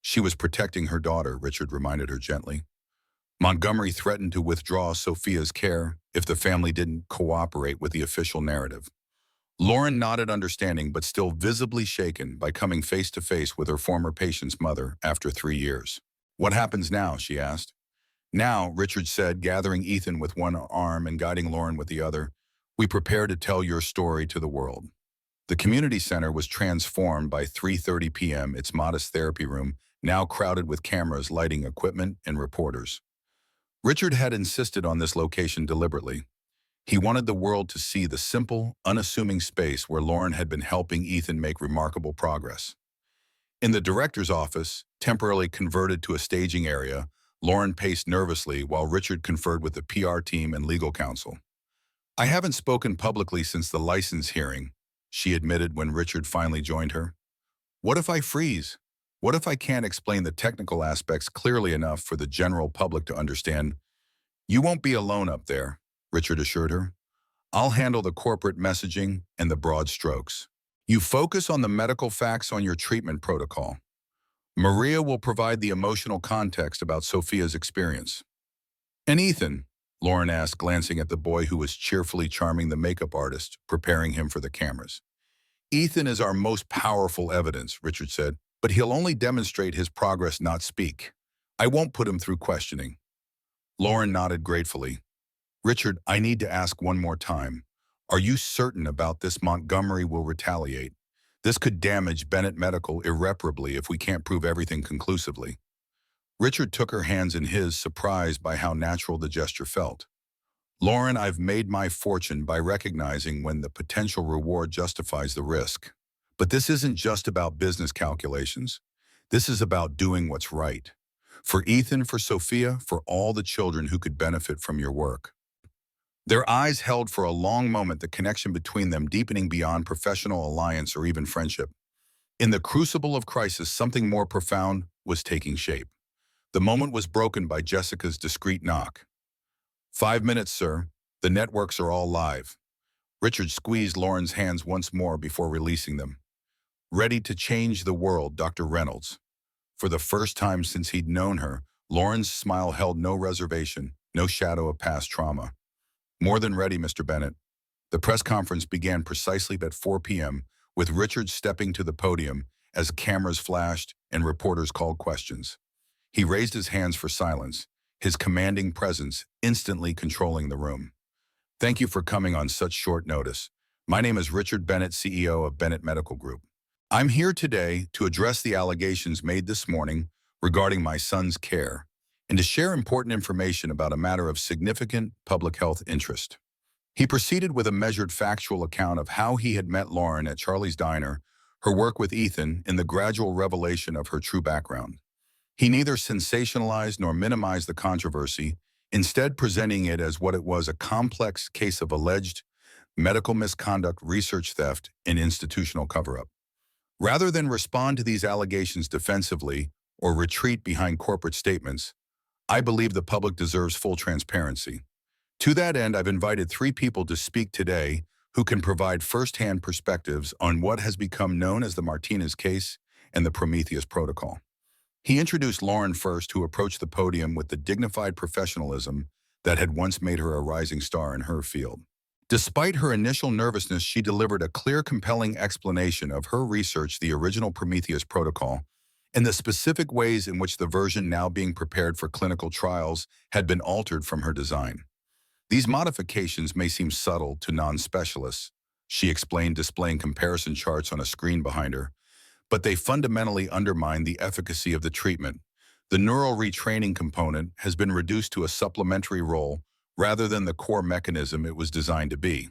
[SPEAKER 1] She was protecting her daughter, Richard reminded her gently. Montgomery threatened to withdraw Sophia's care if the family didn't cooperate with the official narrative. Lauren nodded understanding but still visibly shaken by coming face to face with her former patient's mother after 3 years. What happens now, she asked. Now, Richard said, gathering Ethan with one arm and guiding Lauren with the other, we prepare to tell your story to the world. The community center was transformed by 3:30 p.m., its modest therapy room, now crowded with cameras, lighting equipment, and reporters. Richard had insisted on this location deliberately. He wanted the world to see the simple, unassuming space where Lauren had been helping Ethan make remarkable progress. In the director's office, temporarily converted to a staging area, Lauren paced nervously while Richard conferred with the PR team and legal counsel. I haven't spoken publicly since the license hearing, she admitted when Richard finally joined her. What if I freeze? What if I can't explain the technical aspects clearly enough for the general public to understand? You won't be alone up there, Richard assured her. I'll handle the corporate messaging and the broad strokes. You focus on the medical facts on your treatment protocol. Maria will provide the emotional context about Sophia's experience. And Ethan? Lauren asked, glancing at the boy who was cheerfully charming the makeup artist, preparing him for the cameras. Ethan is our most powerful evidence, Richard said, but he'll only demonstrate his progress, not speak. I won't put him through questioning. Lauren nodded gratefully. Richard, I need to ask one more time. Are you certain about this? Montgomery will retaliate. This could damage Bennett Medical irreparably if we can't prove everything conclusively. Richard took her hands in his, surprised by how natural the gesture felt. Lauren, I've made my fortune by recognizing when the potential reward justifies the risk. But this isn't just about business calculations. This is about doing what's right. For Ethan, for Sophia, for all the children who could benefit from your work. Their eyes held for a long moment, the connection between them deepening beyond professional alliance or even friendship. In the crucible of crisis, something more profound was taking shape. The moment was broken by Jessica's discreet knock. 5 minutes, sir. The networks are all live. Richard squeezed Lauren's hands once more before releasing them. Ready to change the world, Dr. Reynolds. For the first time since he'd known her, Lauren's smile held no reservation, no shadow of past trauma. More than ready, Mr. Bennett. The press conference began precisely at 4 p.m., with Richard stepping to the podium as cameras flashed and reporters called questions. He raised his hands for silence, his commanding presence instantly controlling the room. Thank you for coming on such short notice. My name is Richard Bennett, CEO of Bennett Medical Group. I'm here today to address the allegations made this morning regarding my son's care and to share important information about a matter of significant public health interest. He proceeded with a measured factual account of how he had met Lauren at Charlie's Diner, her work with Ethan, and the gradual revelation of her true background. He neither sensationalized nor minimized the controversy, instead presenting it as what it was, a complex case of alleged medical misconduct, research theft, and institutional cover-up. Rather than respond to these allegations defensively or retreat behind corporate statements, I believe the public deserves full transparency. To that end, I've invited 3 people to speak today who can provide firsthand perspectives on what has become known as the Martinez case and the Prometheus Protocol. He introduced Lauren first, who approached the podium with the dignified professionalism that had once made her a rising star in her field. Despite her initial nervousness, she delivered a clear, compelling explanation of her research, the original Prometheus Protocol, and the specific ways in which the version now being prepared for clinical trials had been altered from her design. These modifications may seem subtle to non-specialists, she explained, displaying comparison charts on a screen behind her, but they fundamentally undermine the efficacy of the treatment. The neural retraining component has been reduced to a supplementary role rather than the core mechanism it was designed to be.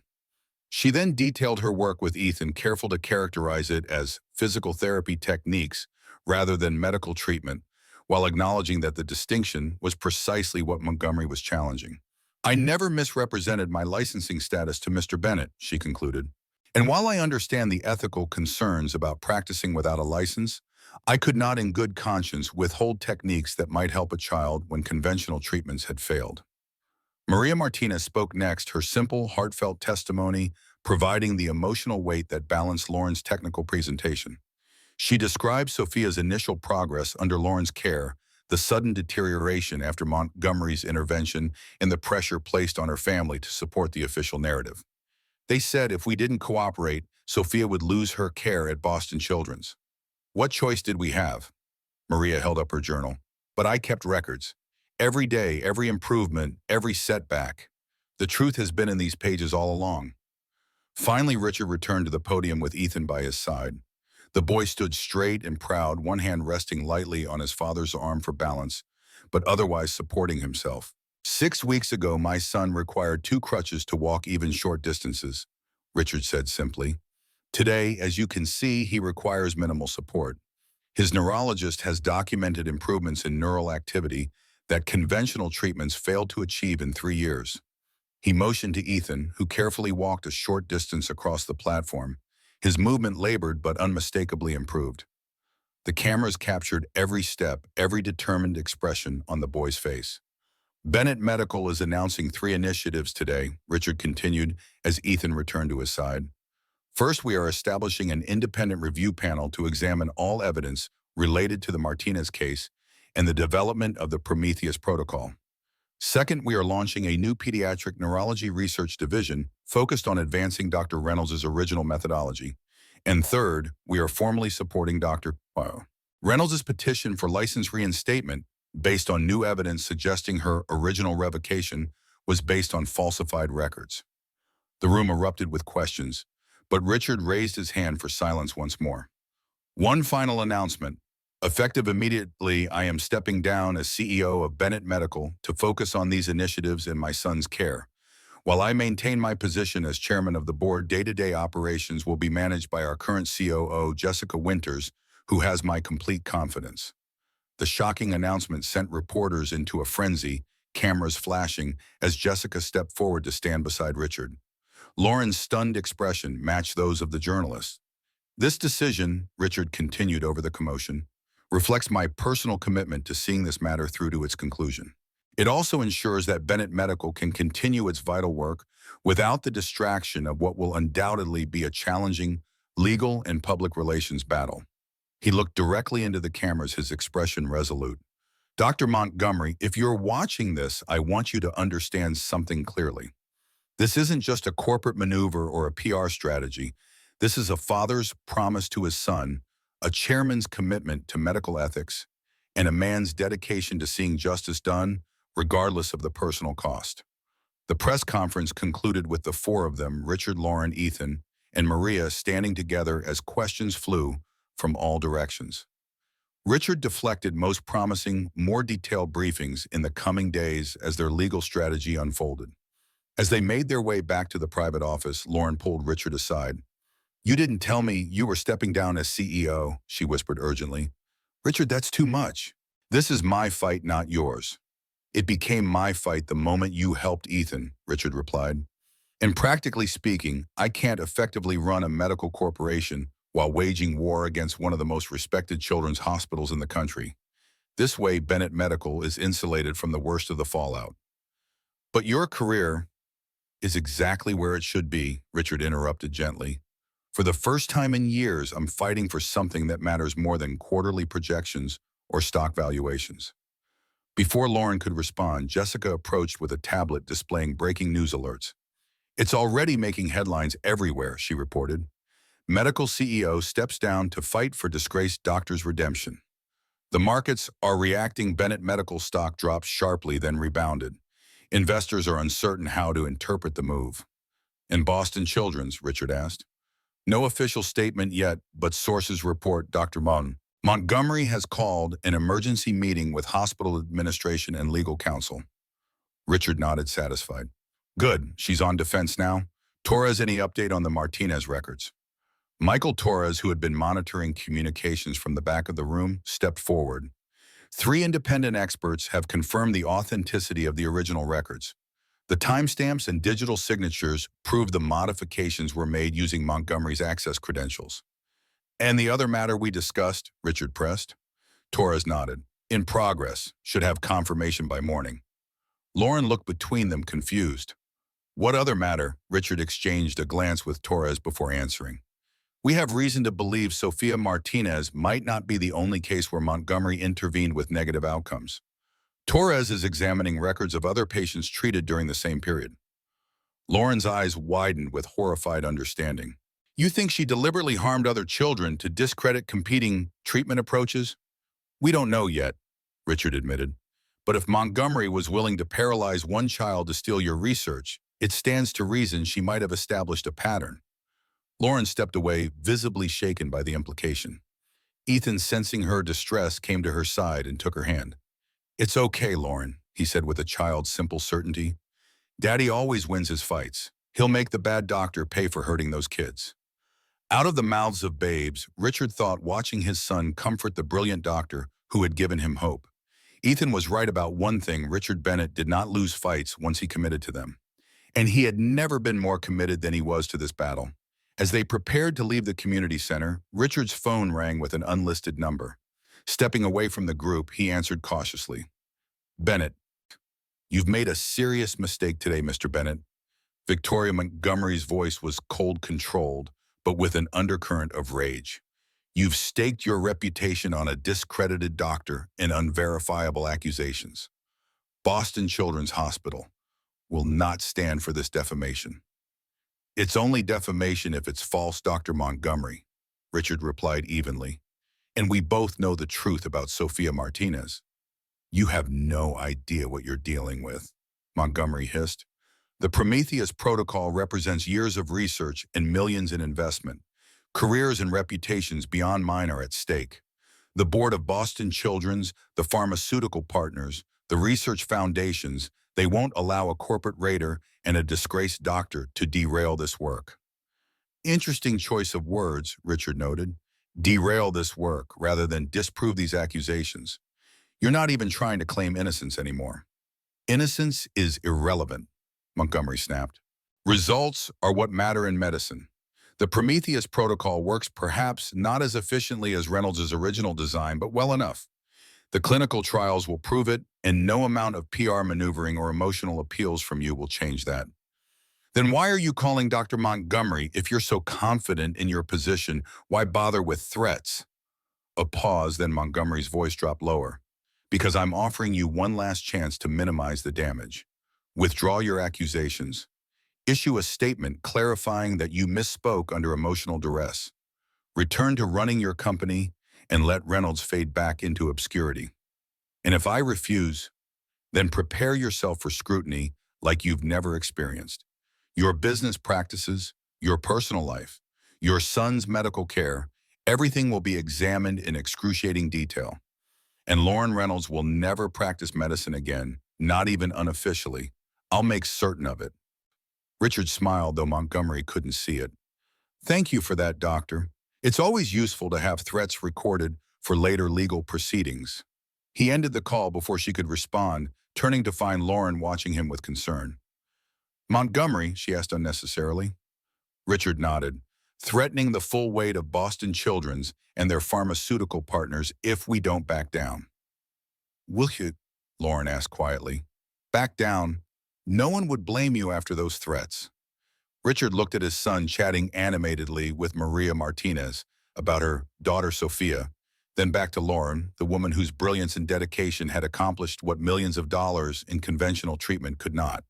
[SPEAKER 1] She then detailed her work with Ethan, careful to characterize it as physical therapy techniques rather than medical treatment, while acknowledging that the distinction was precisely what Montgomery was challenging. I never misrepresented my licensing status to Mr. Bennett, she concluded. And while I understand the ethical concerns about practicing without a license, I could not in good conscience withhold techniques that might help a child when conventional treatments had failed. Maria Martinez spoke next, her simple, heartfelt testimony providing the emotional weight that balanced Lauren's technical presentation. She described Sophia's initial progress under Lauren's care, the sudden deterioration after Montgomery's intervention, and the pressure placed on her family to support the official narrative. They said if we didn't cooperate, Sophia would lose her care at Boston Children's. What choice did we have? Maria held up her journal. But I kept records. Every day, every improvement, every setback. The truth has been in these pages all along. Finally, Richard returned to the podium with Ethan by his side. The boy stood straight and proud, one hand resting lightly on his father's arm for balance, but otherwise supporting himself. 6 weeks ago, my son required 2 crutches to walk even short distances, Richard said simply. Today, as you can see, he requires minimal support. His neurologist has documented improvements in neural activity that conventional treatments failed to achieve in 3 years. He motioned to Ethan, who carefully walked a short distance across the platform. His movement labored but unmistakably improved. The cameras captured every step, every determined expression on the boy's face. Bennett Medical is announcing 3 initiatives today, Richard continued as Ethan returned to his side. First, we are establishing an independent review panel to examine all evidence related to the Martinez case and the development of the Prometheus protocol. Second, we are launching a new pediatric neurology research division focused on advancing Dr. Reynolds' original methodology. And third, we are formally supporting Dr. Reynolds' petition for license reinstatement based on new evidence suggesting her original revocation was based on falsified records. The room erupted with questions, but Richard raised his hand for silence once more. One final announcement. Effective immediately, I am stepping down as CEO of Bennett Medical to focus on these initiatives in my son's care. While I maintain my position as chairman of the board, day-to-day operations will be managed by our current COO, Jessica Winters, who has my complete confidence. The shocking announcement sent reporters into a frenzy, cameras flashing, as Jessica stepped forward to stand beside Richard. Lauren's stunned expression matched those of the journalists. This decision, Richard continued over the commotion, reflects my personal commitment to seeing this matter through to its conclusion. It also ensures that Bennett Medical can continue its vital work without the distraction of what will undoubtedly be a challenging legal and public relations battle. He looked directly into the cameras, his expression resolute. Dr. Montgomery, if you're watching this, I want you to understand something clearly. This isn't just a corporate maneuver or a PR strategy. This is a father's promise to his son, a chairman's commitment to medical ethics, and a man's dedication to seeing justice done, regardless of the personal cost. The press conference concluded with the 4 of them, Richard, Lauren, Ethan, and Maria, standing together as questions flew from all directions. Richard deflected most promising, more detailed briefings in the coming days as their legal strategy unfolded. As they made their way back to the private office, Lauren pulled Richard aside. "You didn't tell me you were stepping down as CEO," she whispered urgently. "Richard, that's too much. This is my fight, not yours." "It became my fight the moment you helped Ethan," Richard replied. "And practically speaking, I can't effectively run a medical corporation while waging war against one of the most respected children's hospitals in the country. This way, Bennett Medical is insulated from the worst of the fallout." "But your career is exactly where it should be," Richard interrupted gently. "For the first time in years, I'm fighting for something that matters more than quarterly projections or stock valuations." Before Lauren could respond, Jessica approached with a tablet displaying breaking news alerts. "It's already making headlines everywhere," she reported. "Medical CEO steps down to fight for disgraced doctor's redemption." The markets are reacting. Bennett Medical stock dropped sharply, then rebounded. Investors are uncertain how to interpret the move. "And Boston Children's?" Richard asked. "No official statement yet, but sources report Dr. Montgomery has called an emergency meeting with hospital administration and legal counsel." Richard nodded, satisfied. "Good, she's on defense now. Torres, any update on the Martinez records?" Michael Torres, who had been monitoring communications from the back of the room, stepped forward. 3 independent experts have confirmed the authenticity of the original records. The timestamps and digital signatures prove the modifications were made using Montgomery's access credentials. "And the other matter we discussed?" Richard pressed. Torres nodded. "In progress. Should have confirmation by morning." Lauren looked between them, confused. "What other matter?" Richard exchanged a glance with Torres before answering. "We have reason to believe Sophia Martinez might not be the only case where Montgomery intervened with negative outcomes. Torres is examining records of other patients treated during the same period." Lauren's eyes widened with horrified understanding. You think she deliberately harmed other children to discredit competing treatment approaches? We don't know yet, Richard admitted. But if Montgomery was willing to paralyze one child to steal your research, it stands to reason she might have established a pattern. Lauren stepped away, visibly shaken by the implication. Ethan, sensing her distress, came to her side and took her hand. It's okay, Lauren, he said with a child's simple certainty. Daddy always wins his fights. He'll make the bad doctor pay for hurting those kids. Out of the mouths of babes, Richard thought, watching his son comfort the brilliant doctor who had given him hope. Ethan was right about one thing: Richard Bennett did not lose fights once he committed to them. And he had never been more committed than he was to this battle. As they prepared to leave the community center, Richard's phone rang with an unlisted number. Stepping away from the group, he answered cautiously. Bennett, you've made a serious mistake today, Mr. Bennett. Victoria Montgomery's voice was cold, controlled, but with an undercurrent of rage. You've staked your reputation on a discredited doctor and unverifiable accusations. Boston Children's Hospital will not stand for this defamation. It's only defamation if it's false, Dr. Montgomery, Richard replied evenly. And we both know the truth about Sophia Martinez. You have no idea what you're dealing with, Montgomery hissed. The Prometheus protocol represents years of research and millions in investment. Careers and reputations beyond mine are at stake. The board of Boston Children's, the pharmaceutical partners, the research foundations, they won't allow a corporate raider and a disgraced doctor to derail this work. Interesting choice of words, Richard noted. Derail this work rather than disprove these accusations. You're not even trying to claim innocence anymore. Innocence is irrelevant, Montgomery snapped. Results are what matter in medicine. The Prometheus protocol works perhaps not as efficiently as Reynolds' original design, but well enough. The clinical trials will prove it, and no amount of PR maneuvering or emotional appeals from you will change that. Then why are you calling Dr. Montgomery if you're so confident in your position? Why bother with threats? A pause, then Montgomery's voice dropped lower. Because I'm offering you one last chance to minimize the damage. Withdraw your accusations. Issue a statement clarifying that you misspoke under emotional duress. Return to running your company and let Reynolds fade back into obscurity. And if I refuse, then prepare yourself for scrutiny like you've never experienced. Your business practices, your personal life, your son's medical care, everything will be examined in excruciating detail. And Lauren Reynolds will never practice medicine again, not even unofficially. I'll make certain of it. Richard smiled, though Montgomery couldn't see it. Thank you for that, doctor. It's always useful to have threats recorded for later legal proceedings. He ended the call before she could respond, turning to find Lauren watching him with concern. Montgomery, she asked unnecessarily. Richard nodded, threatening the full weight of Boston Children's and their pharmaceutical partners if we don't back down. Will you? Lauren asked quietly. Back down? No one would blame you after those threats. Richard looked at his son chatting animatedly with Maria Martinez about her daughter Sophia, then back to Lauren, the woman whose brilliance and dedication had accomplished what millions of dollars in conventional treatment could not.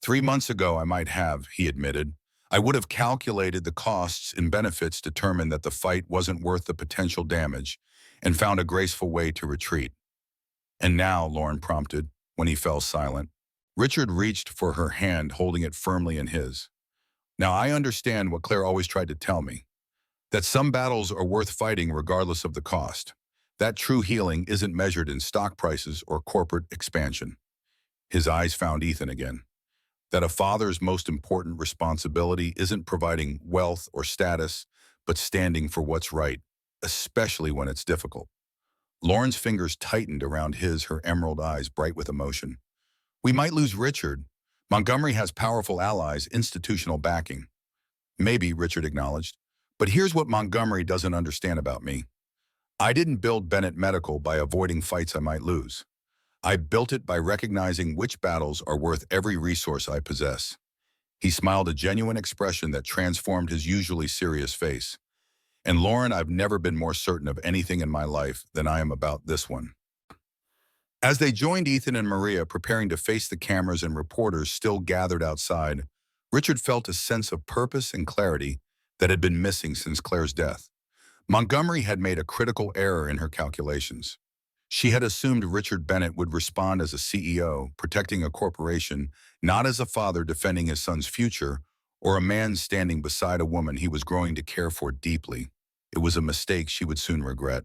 [SPEAKER 1] 3 months ago, I might have, he admitted. I would have calculated the costs and benefits, determined that the fight wasn't worth the potential damage, and found a graceful way to retreat. And now, Lauren prompted, when he fell silent. Richard reached for her hand, holding it firmly in his. Now I understand what Claire always tried to tell me, that some battles are worth fighting regardless of the cost. That true healing isn't measured in stock prices or corporate expansion. His eyes found Ethan again. That a father's most important responsibility isn't providing wealth or status, but standing for what's right, especially when it's difficult. Lauren's fingers tightened around his, her emerald eyes bright with emotion. We might lose Richard. Montgomery has powerful allies, institutional backing. Maybe, Richard acknowledged. But here's what Montgomery doesn't understand about me. I didn't build Bennett Medical by avoiding fights I might lose. I built it by recognizing which battles are worth every resource I possess. He smiled, a genuine expression that transformed his usually serious face. And Lauren, I've never been more certain of anything in my life than I am about this one. As they joined Ethan and Maria, preparing to face the cameras and reporters still gathered outside, Richard felt a sense of purpose and clarity that had been missing since Claire's death. Montgomery had made a critical error in her calculations. She had assumed Richard Bennett would respond as a CEO, protecting a corporation, not as a father defending his son's future, or a man standing beside a woman he was growing to care for deeply. It was a mistake she would soon regret.